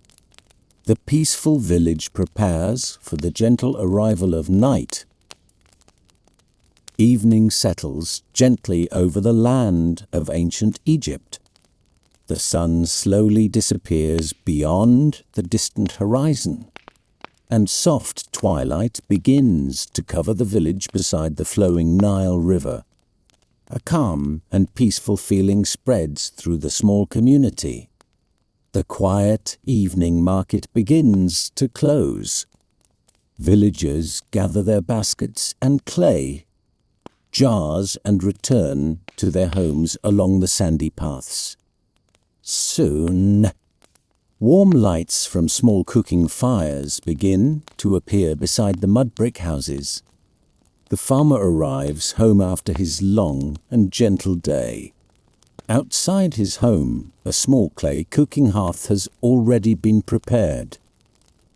Speaker 1: the peaceful village prepares for the gentle arrival of night. Evening settles gently over the land of ancient Egypt. The sun slowly disappears beyond the distant horizon, and soft twilight begins to cover the village beside the flowing Nile River. A calm and peaceful feeling spreads through the small community. The quiet evening market begins to close. Villagers gather their baskets and clay, jars, and return to their homes along the sandy paths. Soon, Warm lights from small cooking fires begin to appear beside the mud brick houses. The farmer arrives home after his long and gentle day. Outside his home, a small clay cooking hearth has already been prepared.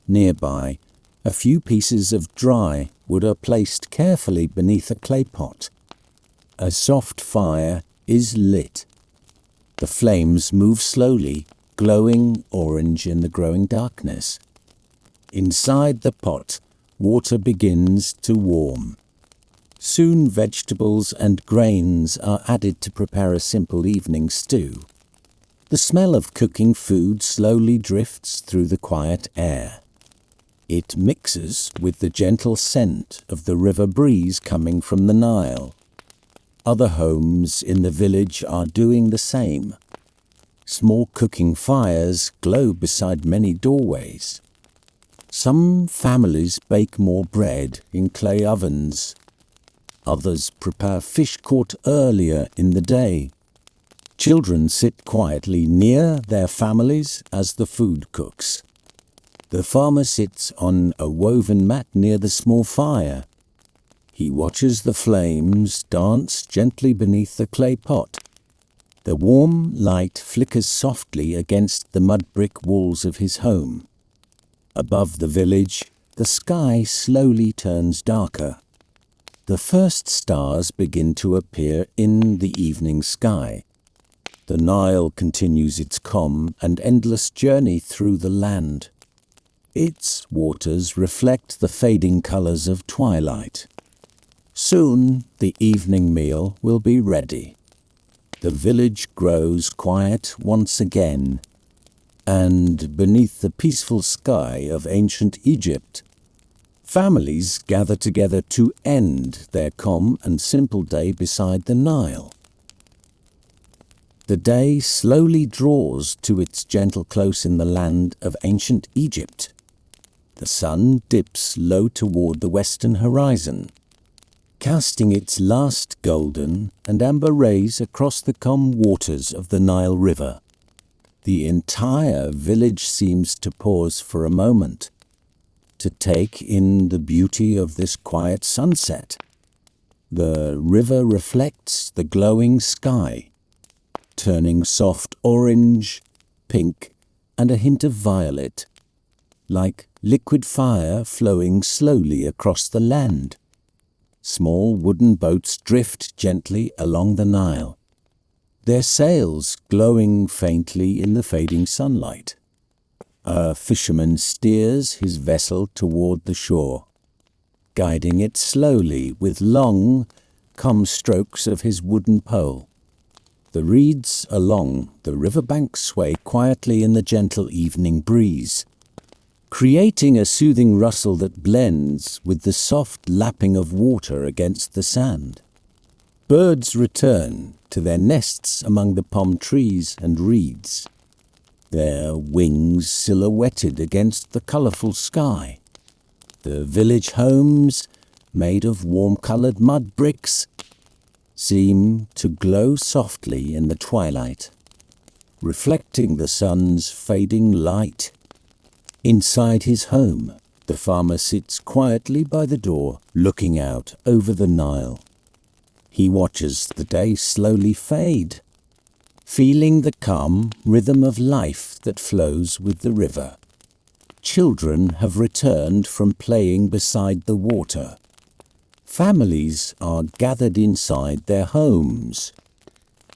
Speaker 1: Nearby, a few pieces of dry wood are placed carefully beneath a clay pot. A soft fire is lit. The flames move slowly, glowing orange in the growing darkness. Inside the pot, water begins to warm. Soon vegetables and grains are added to prepare a simple evening stew. The smell of cooking food slowly drifts through the quiet air. It mixes with the gentle scent of the river breeze coming from the Nile. Other homes in the village are doing the same. Small cooking fires glow beside many doorways. Some families bake more bread in clay ovens. Others prepare fish caught earlier in the day. Children sit quietly near their families as the food cooks. The farmer sits on a woven mat near the small fire. He watches the flames dance gently beneath the clay pot. The warm light flickers softly against the mud brick walls of his home. Above the village, the sky slowly turns darker. The first stars begin to appear in the evening sky. The Nile continues its calm and endless journey through the land. Its waters reflect the fading colors of twilight. Soon the evening meal will be ready. The village grows quiet once again, and beneath the peaceful sky of ancient Egypt, families gather together to end their calm and simple day beside the Nile. The day slowly draws to its gentle close in the land of ancient Egypt. The sun dips low toward the western horizon, casting its last golden and amber rays across the calm waters of the Nile River. The entire village seems to pause for a moment, to take in the beauty of this quiet sunset. The river reflects the glowing sky, turning soft orange, pink, and a hint of violet, like liquid fire flowing slowly across the land. Small wooden boats drift gently along the Nile, their sails glowing faintly in the fading sunlight. A fisherman steers his vessel toward the shore, guiding it slowly with long, calm strokes of his wooden pole. The reeds along the riverbank sway quietly in the gentle evening breeze, creating a soothing rustle that blends with the soft lapping of water against the sand. Birds return to their nests among the palm trees and reeds, their wings silhouetted against the colorful sky. The village homes, made of warm-colored mud bricks, seem to glow softly in the twilight, reflecting the sun's fading light. Inside his home, the farmer sits quietly by the door, looking out over the Nile. He watches the day slowly fade, feeling the calm rhythm of life that flows with the river. Children have returned from playing beside the water. Families are gathered inside their homes,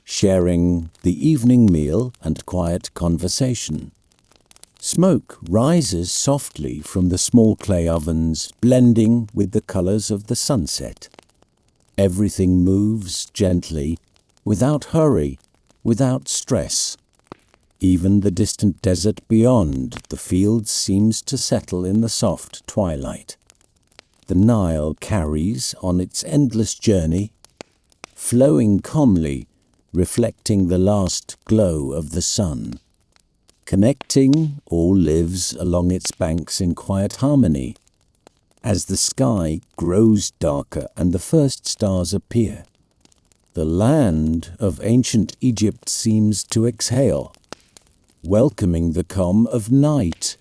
Speaker 1: sharing the evening meal and quiet conversation. Smoke rises softly from the small clay ovens, blending with the colors of the sunset. Everything moves gently, without hurry, without stress. Even the distant desert beyond the fields seems to settle in the soft twilight. The Nile carries on its endless journey, flowing calmly, reflecting the last glow of the sun. Connecting all lives along its banks in quiet harmony. As the sky grows darker and the first stars appear, the land of ancient Egypt seems to exhale, welcoming the calm of night.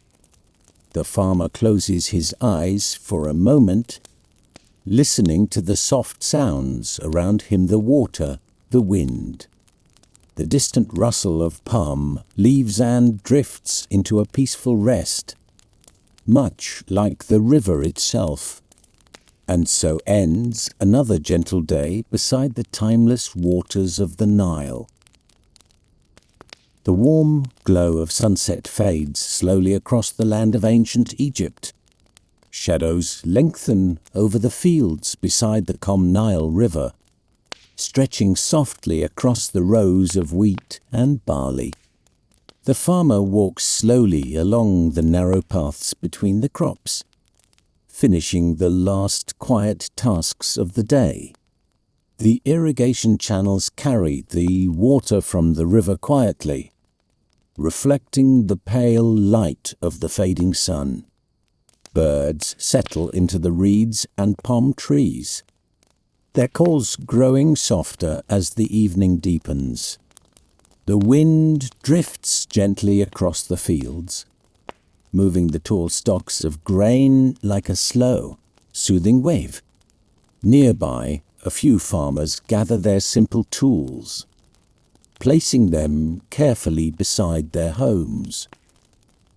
Speaker 1: The farmer closes his eyes for a moment, listening to the soft sounds around him, the water, the wind, the distant rustle of palm leaves, and drifts into a peaceful rest, much like the river itself. And so ends another gentle day beside the timeless waters of the Nile. The warm glow of sunset fades slowly across the land of ancient Egypt. Shadows lengthen over the fields beside the calm Nile River, stretching softly across the rows of wheat and barley. The farmer walks slowly along the narrow paths between the crops, finishing the last quiet tasks of the day. The irrigation channels carry the water from the river quietly, reflecting the pale light of the fading sun. Birds settle into the reeds and palm trees, their calls growing softer as the evening deepens. The wind drifts gently across the fields, moving the tall stalks of grain like a slow, soothing wave. Nearby, a few farmers gather their simple tools, placing them carefully beside their homes.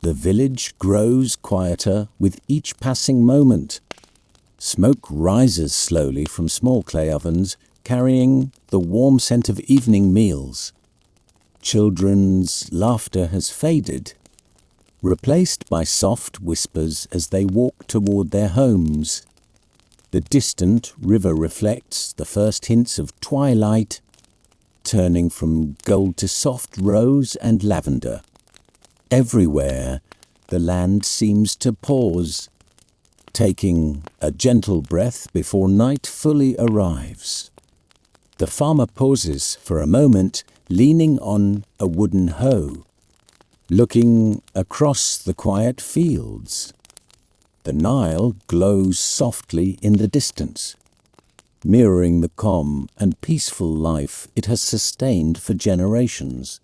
Speaker 1: The village grows quieter with each passing moment. Smoke rises slowly from small clay ovens, carrying the warm scent of evening meals. Children's laughter has faded, replaced by soft whispers as they walk toward their homes. The distant river reflects the first hints of twilight, turning from gold to soft rose and lavender. Everywhere, the land seems to pause, taking a gentle breath before night fully arrives. The farmer pauses for a moment, leaning on a wooden hoe, looking across the quiet fields. The Nile glows softly in the distance, mirroring the calm and peaceful life it has sustained for generations.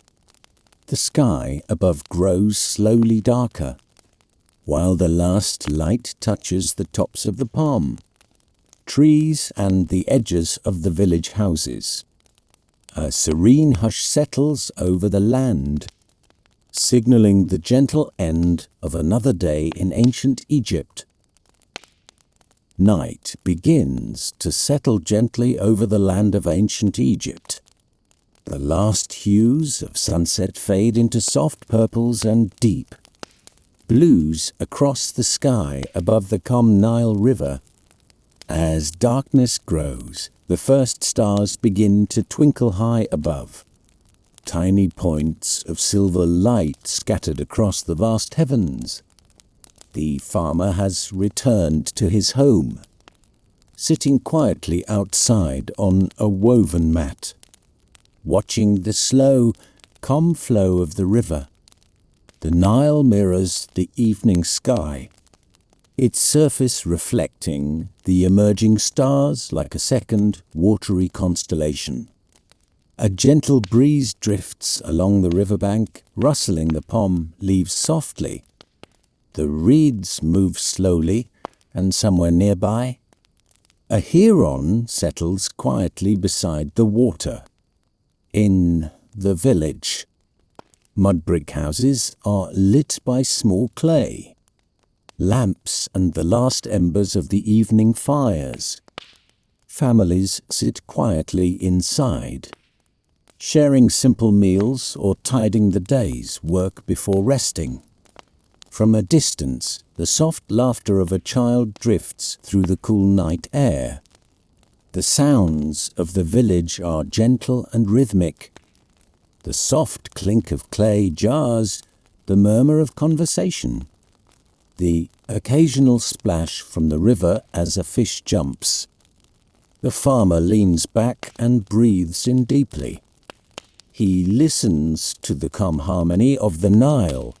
Speaker 1: The sky above grows slowly darker, while the last light touches the tops of the palm trees and the edges of the village houses. A serene hush settles over the land, signaling the gentle end of another day in ancient Egypt. Night begins to settle gently over the land of ancient Egypt. The last hues of sunset fade into soft purples and deep blues across the sky above the calm Nile River. As darkness grows, the first stars begin to twinkle high above, tiny points of silver light scattered across the vast heavens. The farmer has returned to his home, sitting quietly outside on a woven mat, watching the slow, calm flow of the river. The Nile mirrors the evening sky, its surface reflecting the emerging stars like a second, watery constellation. A gentle breeze drifts along the riverbank, rustling the palm leaves softly. The reeds move slowly, and somewhere nearby, a heron settles quietly beside the water. In the village, mud brick houses are lit by small clay lamps and the last embers of the evening fires. Families sit quietly inside, sharing simple meals or tidying the day's work before resting. From a distance, the soft laughter of a child drifts through the cool night air. The sounds of the village are gentle and rhythmic. The soft clink of clay jars, the murmur of conversation, the occasional splash from the river as a fish jumps. The farmer leans back and breathes in deeply. He listens to the calm harmony of the Nile,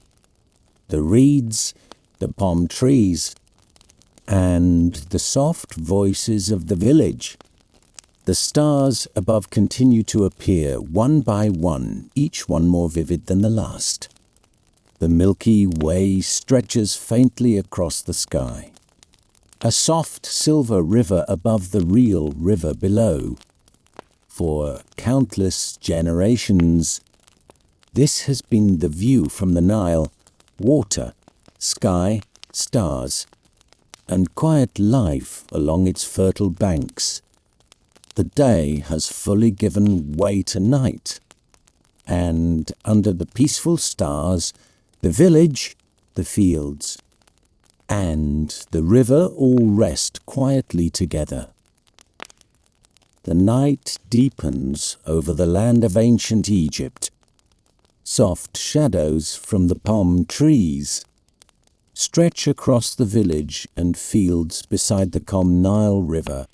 Speaker 1: the reeds, the palm trees, and the soft voices of the village. The stars above continue to appear one by one, each one more vivid than the last. The Milky Way stretches faintly across the sky. A soft silver river above the real river below. For countless generations, this has been the view from the Nile: water, sky, stars, and quiet life along its fertile banks. The day has fully given way to night, and under the peaceful stars, the village, the fields, and the river all rest quietly together. The night deepens over the land of ancient Egypt. Soft shadows from the palm trees stretch across the village and fields beside the calm Nile River.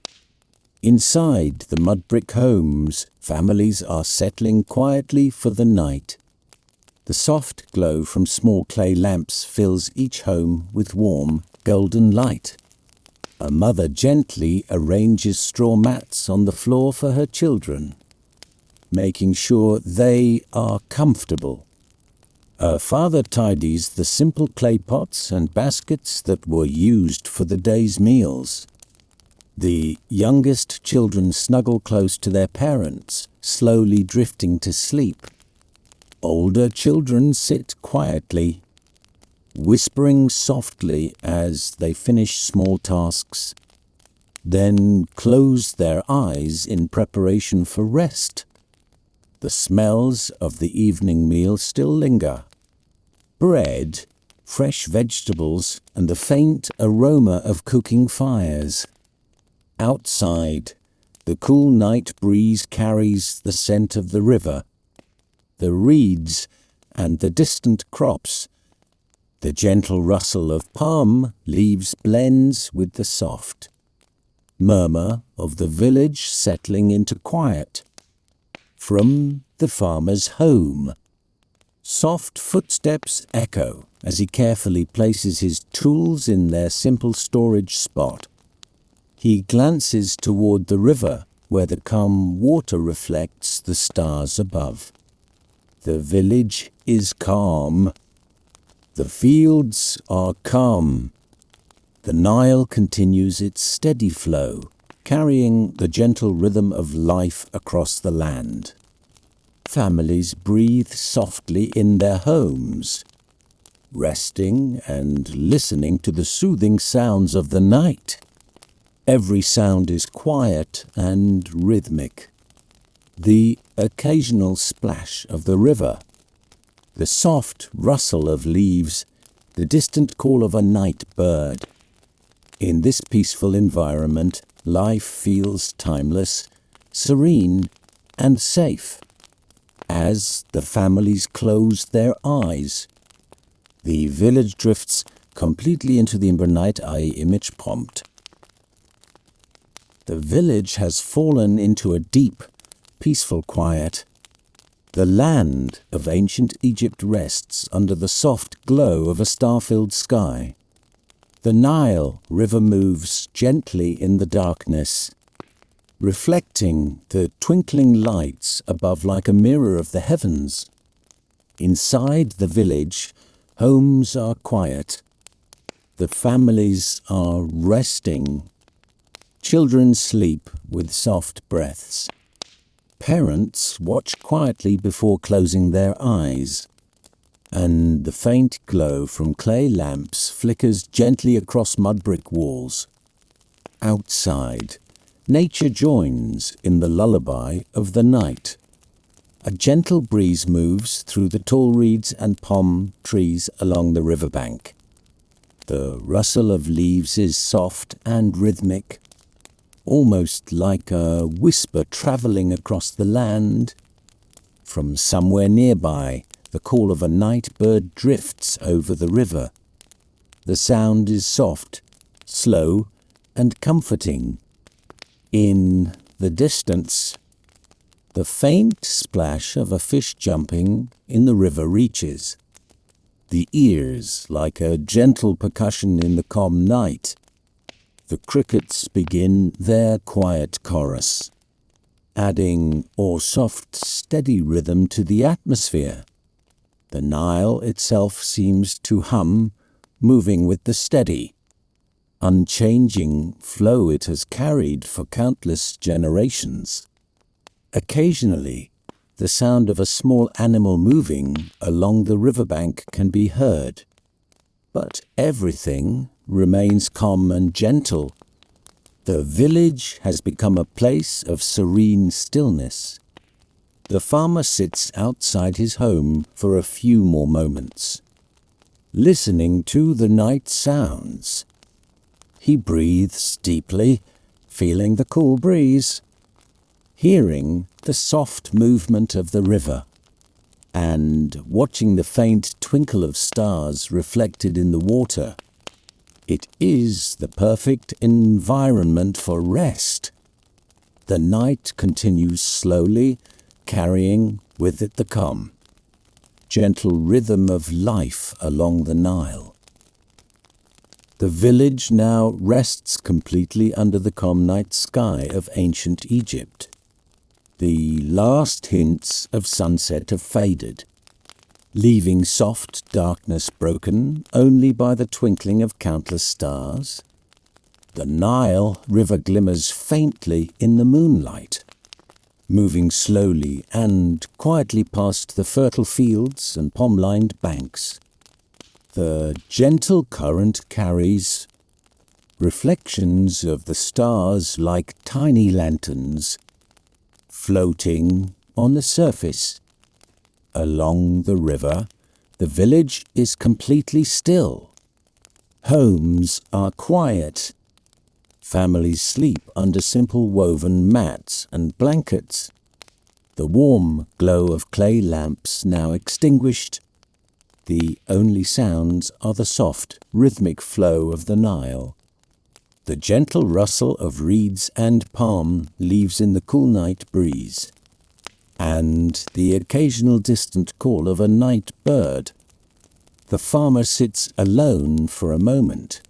Speaker 1: Inside the mud-brick homes, families are settling quietly for the night. The soft glow from small clay lamps fills each home with warm, golden light. A mother gently arranges straw mats on the floor for her children, making sure they are comfortable. A father tidies the simple clay pots and baskets that were used for the day's meals. The youngest children snuggle close to their parents, slowly drifting to sleep. Older children sit quietly, whispering softly as they finish small tasks, then close their eyes in preparation for rest. The smells of the evening meal still linger. Bread, fresh vegetables, and the faint aroma of cooking fires. Outside, the cool night breeze carries the scent of the river, the reeds, and the distant crops. The gentle rustle of palm leaves blends with the soft murmur of the village settling into quiet. From the farmer's home, soft footsteps echo as he carefully places his tools in their simple storage spot. He glances toward the river, where the calm water reflects the stars above. The village is calm. The fields are calm. The Nile continues its steady flow, carrying the gentle rhythm of life across the land. Families breathe softly in their homes, resting and listening to the soothing sounds of the night. Every sound is quiet and rhythmic. The occasional splash of the river, the soft rustle of leaves, the distant call of a night bird. In this peaceful environment, life feels timeless, serene, and safe. As the families close their eyes, the village drifts completely into the Night Eye image prompt. The village has fallen into a deep, peaceful quiet. The land of ancient Egypt rests under the soft glow of a star-filled sky. The Nile River moves gently in the darkness, reflecting the twinkling lights above like a mirror of the heavens. Inside the village, homes are quiet. The families are resting. Children sleep with soft breaths. Parents watch quietly before closing their eyes, and the faint glow from clay lamps flickers gently across mud-brick walls. Outside, nature joins in the lullaby of the night. A gentle breeze moves through the tall reeds and palm trees along the riverbank. The rustle of leaves is soft and rhythmic, almost like a whisper traveling across the land. From somewhere nearby, the call of a night bird drifts over the river. The sound is soft, slow, and comforting. In the distance, the faint splash of a fish jumping in the river reaches the ears like a gentle percussion in the calm night. The crickets begin their quiet chorus, adding a soft, steady rhythm to the atmosphere. The Nile itself seems to hum, moving with the steady, unchanging flow it has carried for countless generations. Occasionally, the sound of a small animal moving along the riverbank can be heard, but everything remains calm and gentle. The village has become a place of serene stillness. The farmer sits outside his home for a few more moments, listening to the night sounds. He breathes deeply, feeling the cool breeze, hearing the soft movement of the river, and watching the faint twinkle of stars reflected in the water. It is the perfect environment for rest. The night continues slowly, carrying with it the calm, gentle rhythm of life along the Nile. The village now rests completely under the calm night sky of ancient Egypt. The last hints of sunset have faded, leaving soft darkness broken only by the twinkling of countless stars. The Nile River glimmers faintly in the moonlight, moving slowly and quietly past the fertile fields and palm-lined banks. The gentle current carries reflections of the stars like tiny lanterns floating on the surface. Along the river, the village is completely still. Homes are quiet. Families sleep under simple woven mats and blankets. The warm glow of clay lamps now extinguished. The only sounds are the soft, rhythmic flow of the Nile. The gentle rustle of reeds and palm leaves in the cool night breeze, and the occasional distant call of a night bird. The farmer sits alone for a moment,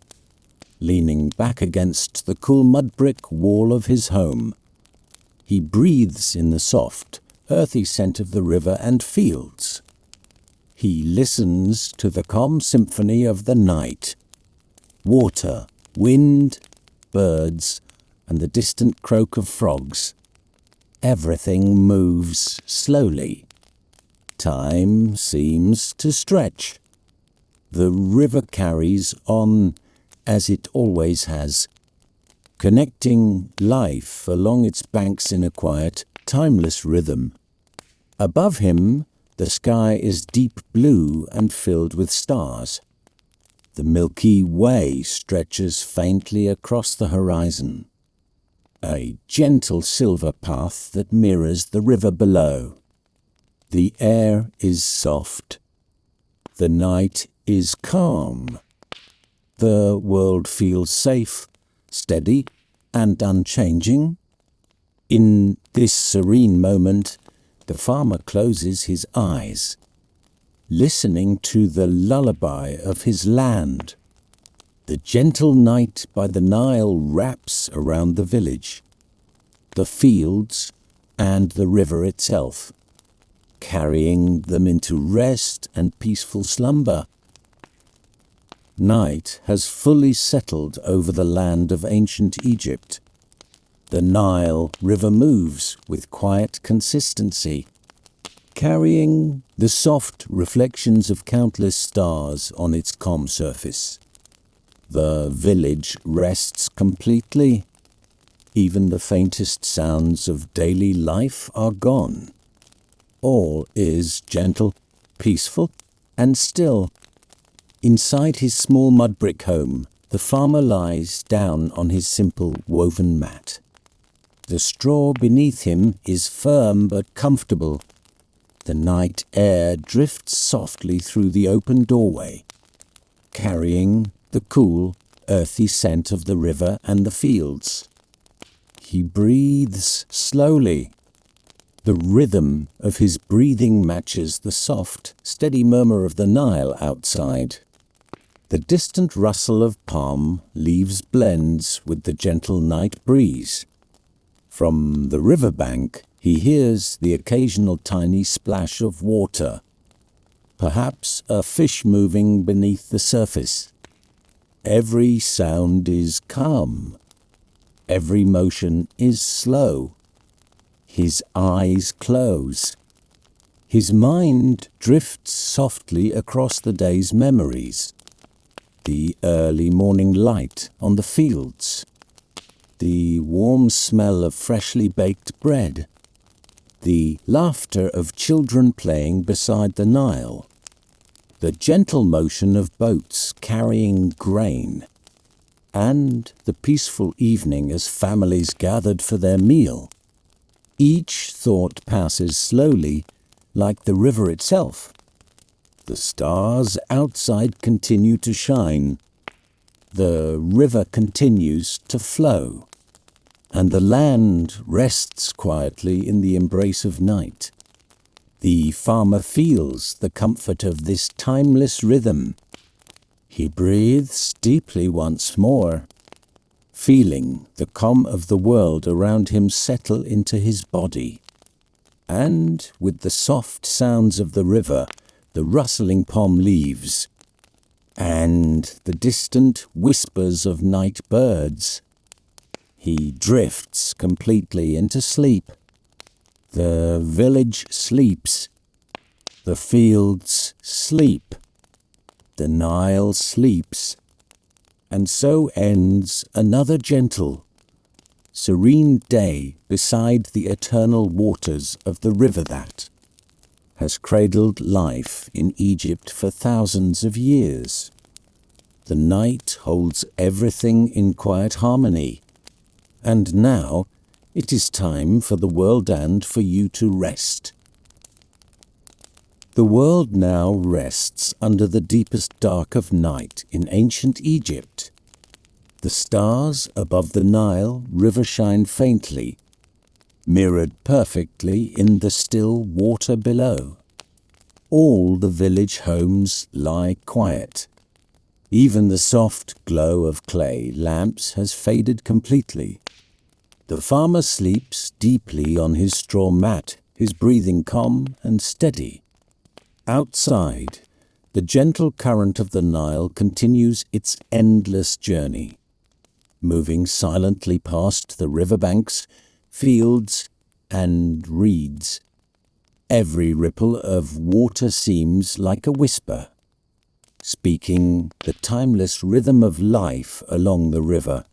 Speaker 1: leaning back against the cool mud brick wall of his home. He breathes in the soft, earthy scent of the river and fields. He listens to the calm symphony of the night. Water, wind, birds, and the distant croak of frogs. Everything moves slowly. Time seems to stretch. The river carries on as it always has, connecting life along its banks in a quiet, timeless rhythm. Above him, the sky is deep blue and filled with stars. The Milky Way stretches faintly across the horizon, a gentle silver path that mirrors the river below. The air is soft. The night is calm. The world feels safe, steady, and unchanging. In this serene moment, the farmer closes his eyes, listening to the lullaby of his land. The gentle night by the Nile wraps around the village, the fields, and the river itself, carrying them into rest and peaceful slumber. Night has fully settled over the land of ancient Egypt. The Nile River moves with quiet consistency, carrying the soft reflections of countless stars on its calm surface. The village rests completely. Even the faintest sounds of daily life are gone. All is gentle, peaceful, and still. Inside his small mud brick home, the farmer lies down on his simple woven mat. The straw beneath him is firm but comfortable. The night air drifts softly through the open doorway, carrying the cool, earthy scent of the river and the fields. He breathes slowly. The rhythm of his breathing matches the soft, steady murmur of the Nile outside. The distant rustle of palm leaves blends with the gentle night breeze. From the riverbank, he hears the occasional tiny splash of water, perhaps a fish moving beneath the surface. Every sound is calm. Every motion is slow. His eyes close. His mind drifts softly across the day's memories. The early morning light on the fields. The warm smell of freshly baked bread. The laughter of children playing beside the Nile. The gentle motion of boats carrying grain. And the peaceful evening as families gathered for their meal. Each thought passes slowly, like the river itself. The stars outside continue to shine. The river continues to flow. And the land rests quietly in the embrace of night. The farmer feels the comfort of this timeless rhythm. He breathes deeply once more, feeling the calm of the world around him settle into his body. And with the soft sounds of the river, the rustling palm leaves, and the distant whispers of night birds, he drifts completely into sleep. The village sleeps. The fields sleep. The Nile sleeps. And so ends another gentle, serene day beside the eternal waters of the river that has cradled life in Egypt for thousands of years. The night holds everything in quiet harmony. And now it is time for the world and for you to rest. The world now rests under the deepest dark of night in ancient Egypt. The stars above the Nile River shine faintly, mirrored perfectly in the still water below. All the village homes lie quiet. Even the soft glow of clay lamps has faded completely. The farmer sleeps deeply on his straw mat, his breathing calm and steady. Outside, the gentle current of the Nile continues its endless journey, moving silently past the riverbanks, fields, and reeds. Every ripple of water seems like a whisper, speaking the timeless rhythm of life along the river.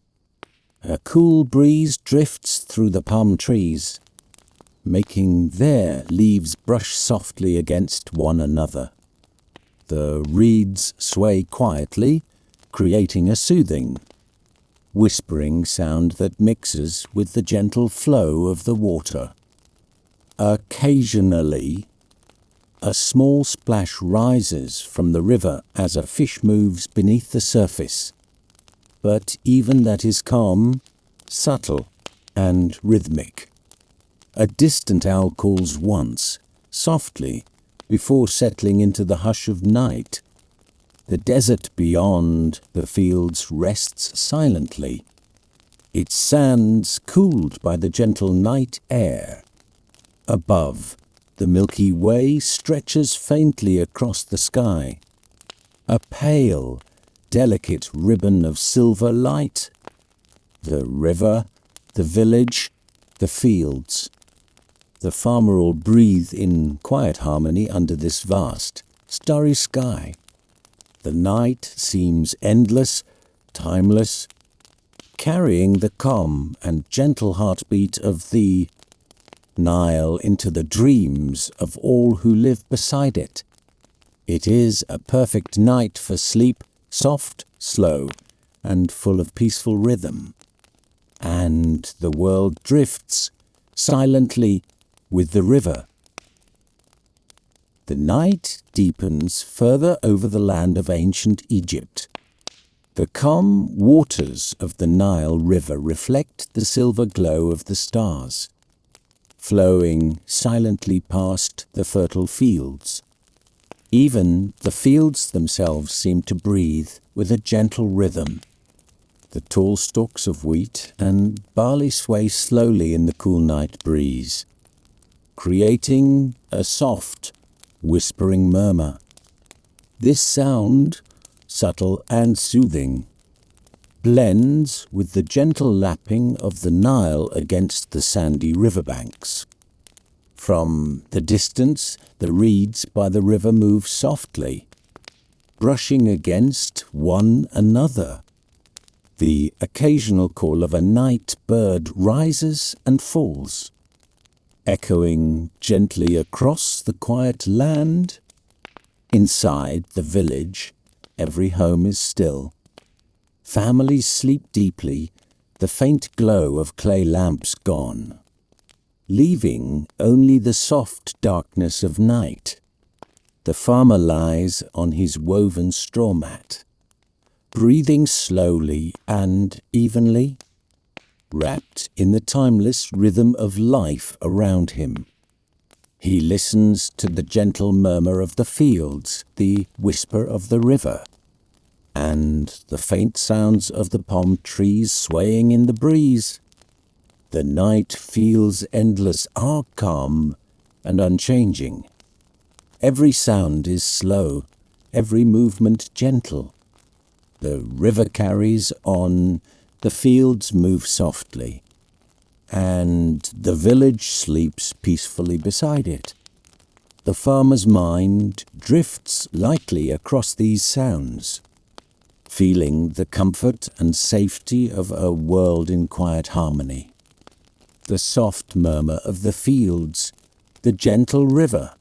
Speaker 1: A cool breeze drifts through the palm trees, making their leaves brush softly against one another. The reeds sway quietly, creating a soothing, whispering sound that mixes with the gentle flow of the water. Occasionally, a small splash rises from the river as a fish moves beneath the surface. But even that is calm, subtle, and rhythmic. A distant owl calls once, softly, before settling into the hush of night. The desert beyond the fields rests silently, its sands cooled by the gentle night air. Above, the Milky Way stretches faintly across the sky, a pale, delicate ribbon of silver light. The river, the village, the fields. The farmer will breathe in quiet harmony under this vast, starry sky. The night seems endless, timeless, carrying the calm and gentle heartbeat of the Nile into the dreams of all who live beside it. It is a perfect night for sleep, soft, slow, and full of peaceful rhythm. And the world drifts silently with the river. The night deepens further over the land of ancient Egypt. The calm waters of the Nile River reflect the silver glow of the stars, flowing silently past the fertile fields. Even the fields themselves seem to breathe with a gentle rhythm. The tall stalks of wheat and barley sway slowly in the cool night breeze, creating a soft, whispering murmur. This sound, subtle and soothing, blends with the gentle lapping of the Nile against the sandy riverbanks. From the distance, the reeds by the river move softly, brushing against one another. The occasional call of a night bird rises and falls, echoing gently across the quiet land. Inside the village, every home is still. Families sleep deeply, the faint glow of clay lamps gone, leaving only the soft darkness of night. The farmer lies on his woven straw mat, breathing slowly and evenly, wrapped in the timeless rhythm of life around him. He listens to the gentle murmur of the fields, the whisper of the river, and the faint sounds of the palm trees swaying in the breeze. The night feels endless, calm and unchanging. Every sound is slow, every movement gentle. The river carries on, the fields move softly, and the village sleeps peacefully beside it. The farmer's mind drifts lightly across these sounds, feeling the comfort and safety of a world in quiet harmony. The soft murmur of the fields, the gentle river,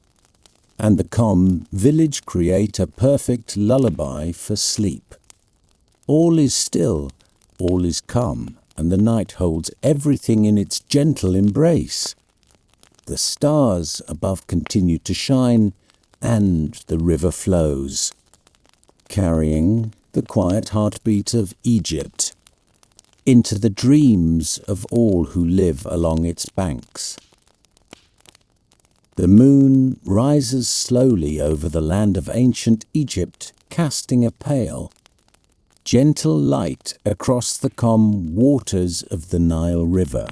Speaker 1: and the calm village create a perfect lullaby for sleep. All is still, all is calm, and the night holds everything in its gentle embrace. The stars above continue to shine, and the river flows, carrying the quiet heartbeat of Egypt into the dreams of all who live along its banks. The moon rises slowly over the land of ancient Egypt, casting a pale, gentle light across the calm waters of the Nile River.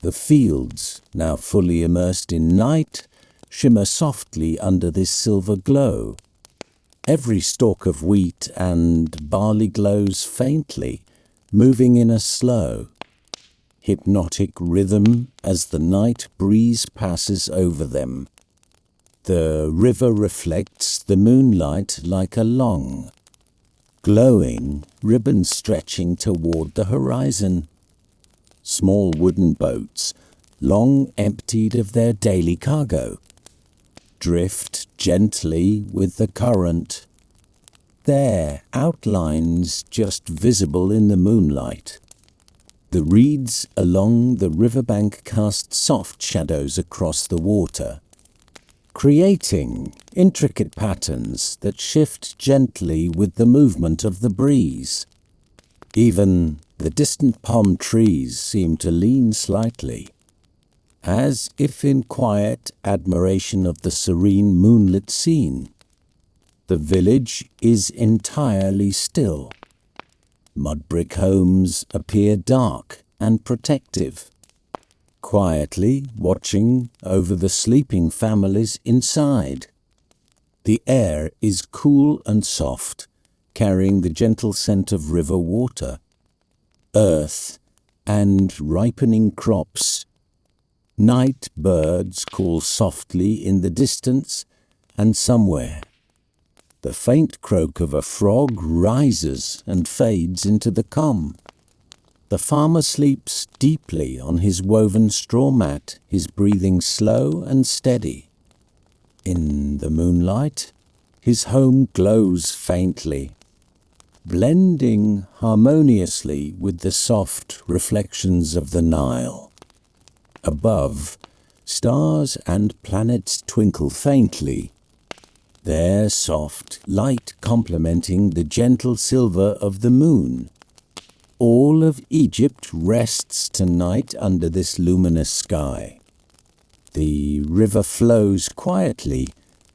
Speaker 1: The fields, now fully immersed in night, shimmer softly under this silver glow. Every stalk of wheat and barley glows faintly, moving in a slow, hypnotic rhythm as the night breeze passes over them. The river reflects the moonlight like a long, glowing ribbon stretching toward the horizon. Small wooden boats, long emptied of their daily cargo, drift gently with the current, their outlines just visible in the moonlight. The reeds along the riverbank cast soft shadows across the water, creating intricate patterns that shift gently with the movement of the breeze. Even the distant palm trees seem to lean slightly, as if in quiet admiration of the serene moonlit scene. The village is entirely still. Mud brick homes appear dark and protective, quietly watching over the sleeping families inside. The air is cool and soft, carrying the gentle scent of river water, earth, and ripening crops. Night birds call softly in the distance, and somewhere the faint croak of a frog rises and fades into the calm. The farmer sleeps deeply on his woven straw mat, his breathing slow and steady. In the moonlight, his home glows faintly, blending harmoniously with the soft reflections of the Nile. Above, stars and planets twinkle faintly, their soft light complementing the gentle silver of the moon. All of Egypt rests tonight under this luminous sky. The river flows quietly,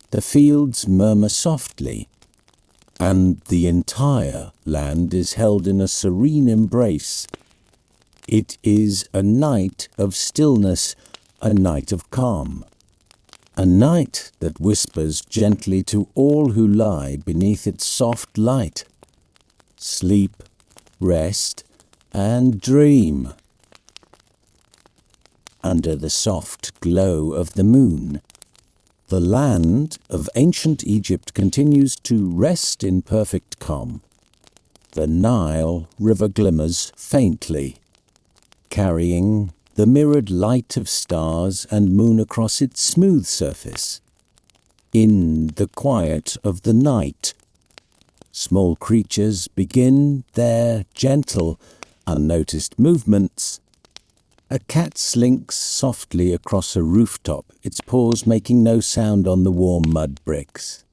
Speaker 1: the fields murmur softly, and the entire land is held in a serene embrace. It is a night of stillness, a night of calm. a night that whispers gently to all who lie beneath its soft light. Sleep, rest, and dream. Under the soft glow of the moon, the land of ancient Egypt continues to rest in perfect calm. The Nile River glimmers faintly, carrying the mirrored light of stars and moon across its smooth surface. In the quiet of the night, small creatures begin their gentle, unnoticed movements. A cat slinks softly across a rooftop, its paws making no sound on the warm mud bricks.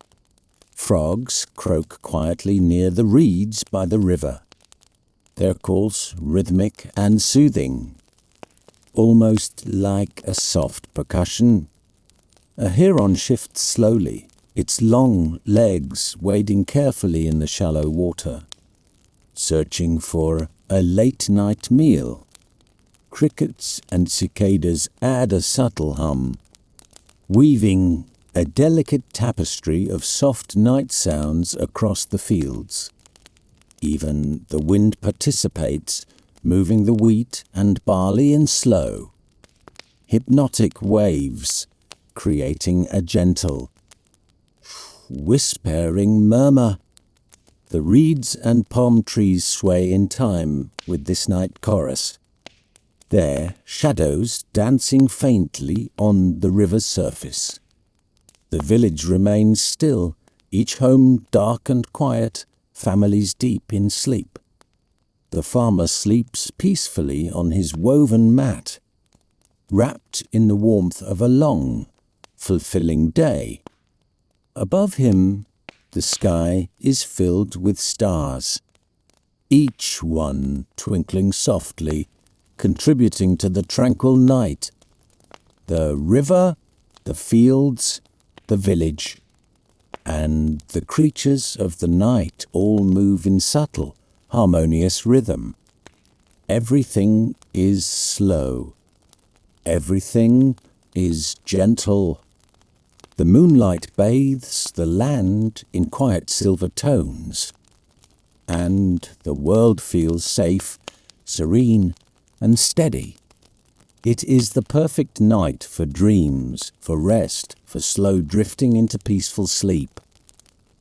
Speaker 1: Frogs croak quietly near the reeds by the river, their calls rhythmic and soothing, almost like a soft percussion. A heron shifts slowly, its long legs wading carefully in the shallow water, searching for a late-night meal. Crickets and cicadas add a subtle hum, weaving a delicate tapestry of soft night sounds across the fields. Even the wind participates, moving the wheat and barley in slow, hypnotic waves, creating a gentle, whispering murmur. The reeds and palm trees sway in time with this night chorus, their shadows dancing faintly on the river's surface. The village remains still, each home dark and quiet, families deep in sleep. The farmer sleeps peacefully on his woven mat, wrapped in the warmth of a long, fulfilling day. Above him, the sky is filled with stars, each one twinkling softly, contributing to the tranquil night. The river, the fields, the village, and the creatures of the night all move in subtle, harmonious rhythm. Everything is slow. Everything is gentle. The moonlight bathes the land in quiet silver tones, and the world feels safe, serene, and steady. It is the perfect night for dreams, for rest, for slow drifting into peaceful sleep.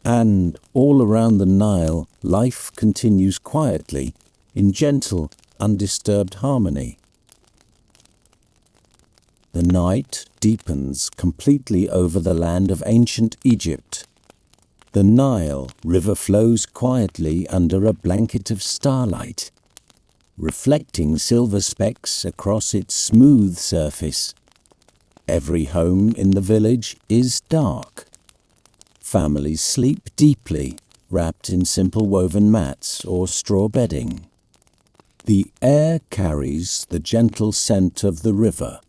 Speaker 1: And all around the Nile, life continues quietly, in gentle, undisturbed harmony. The night deepens completely over the land of ancient Egypt. The Nile River flows quietly under a blanket of starlight, reflecting silver specks across its smooth surface. Every home in the village is dark. Families sleep deeply, wrapped in simple woven mats or straw bedding. The air carries the gentle scent of the river,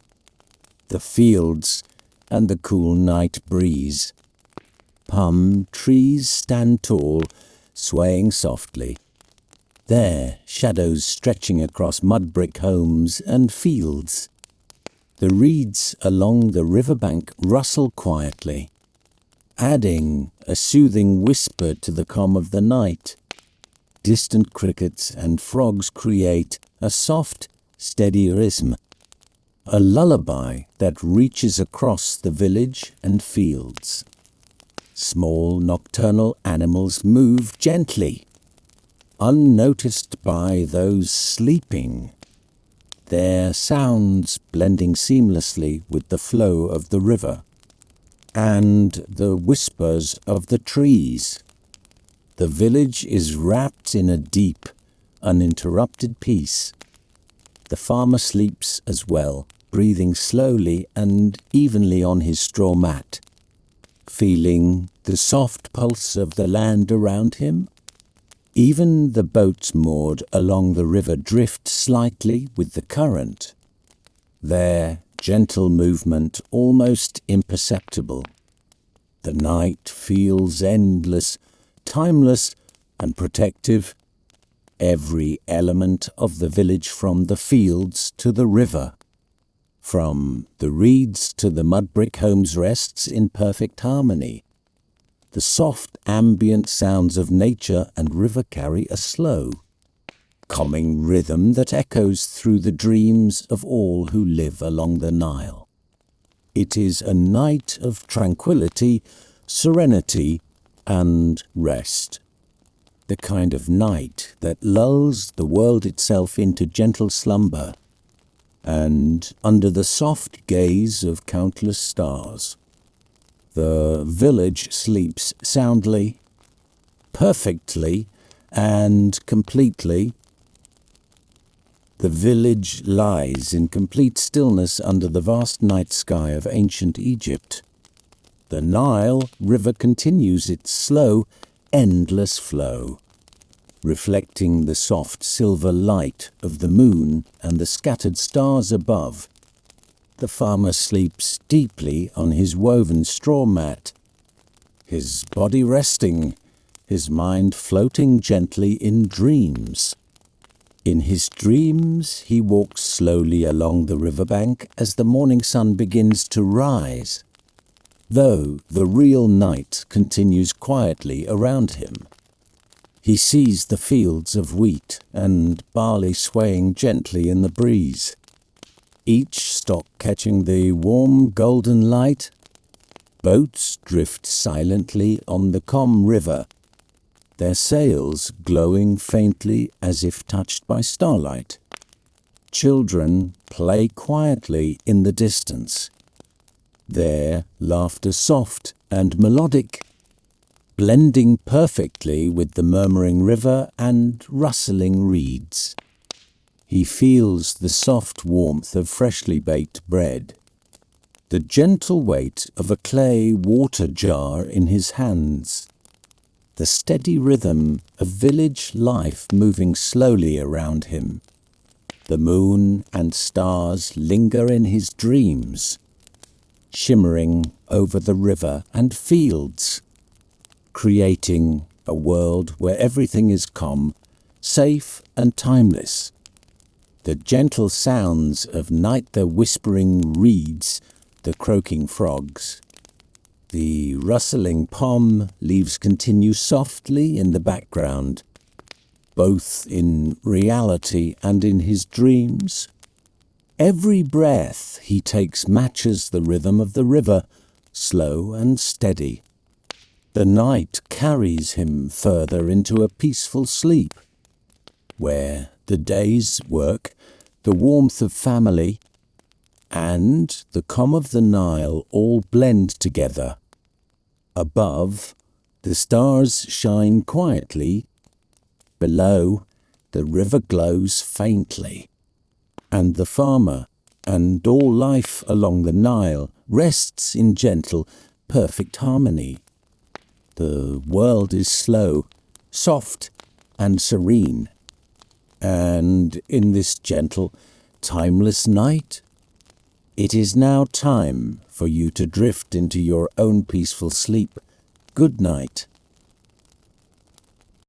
Speaker 1: the fields, and the cool night breeze. Palm trees stand tall, swaying softly, their shadows stretching across mud brick homes and fields. The reeds along the riverbank rustle quietly, adding a soothing whisper to the calm of the night. Distant crickets and frogs create a soft, steady rhythm, a lullaby that reaches across the village and fields. Small nocturnal animals move gently, unnoticed by those sleeping, their sounds blending seamlessly with the flow of the river and the whispers of the trees. The village is wrapped in a deep, uninterrupted peace. The farmer sleeps as well, breathing slowly and evenly on his straw mat, feeling the soft pulse of the land around him. Even the boats moored along the river drift slightly with the current, their gentle movement almost imperceptible. The night feels endless, timeless, and protective. Every element of the village, from the fields to the river, From the reeds to the mud brick homes rests in perfect harmony. The soft ambient sounds of nature and river carry a slow, calming rhythm that echoes through the dreams of all who live along the Nile. It is a night of tranquility, serenity, and rest. The kind of night that lulls the world itself into gentle slumber, and under the soft gaze of countless stars, the village sleeps soundly, perfectly, and completely. The village lies in complete stillness under the vast night sky of ancient Egypt. The Nile River continues its slow, endless flow, reflecting the soft silver light of the moon and the scattered stars above. The farmer sleeps deeply on his woven straw mat, his body resting, his mind floating gently in dreams. In his dreams, he walks slowly along the riverbank as the morning sun begins to rise, though the real night continues quietly around him. He sees the fields of wheat and barley swaying gently in the breeze, each stalk catching the warm golden light. Boats drift silently on the calm river, their sails glowing faintly as if touched by starlight. Children play quietly in the distance, their laughter soft and melodic, blending perfectly with the murmuring river and rustling reeds. He feels the soft warmth of freshly baked bread, the gentle weight of a clay water jar in his hands, the steady rhythm of village life moving slowly around him. The moon and stars linger in his dreams, shimmering over the river and fields, creating a world where everything is calm, safe and timeless. The gentle sounds of night, the whispering reeds, the croaking frogs, the rustling palm leaves continue softly in the background, both in reality and in his dreams. Every breath he takes matches the rhythm of the river, slow and steady. The night carries him further into a peaceful sleep, where the day's work, the warmth of family, and the calm of the Nile all blend together. Above, the stars shine quietly. Below, the river glows faintly, and the farmer and all life along the Nile rests in gentle, perfect harmony. The world is slow, soft, and serene. And in this gentle, timeless night, it is now time for you to drift into your own peaceful sleep. Good night.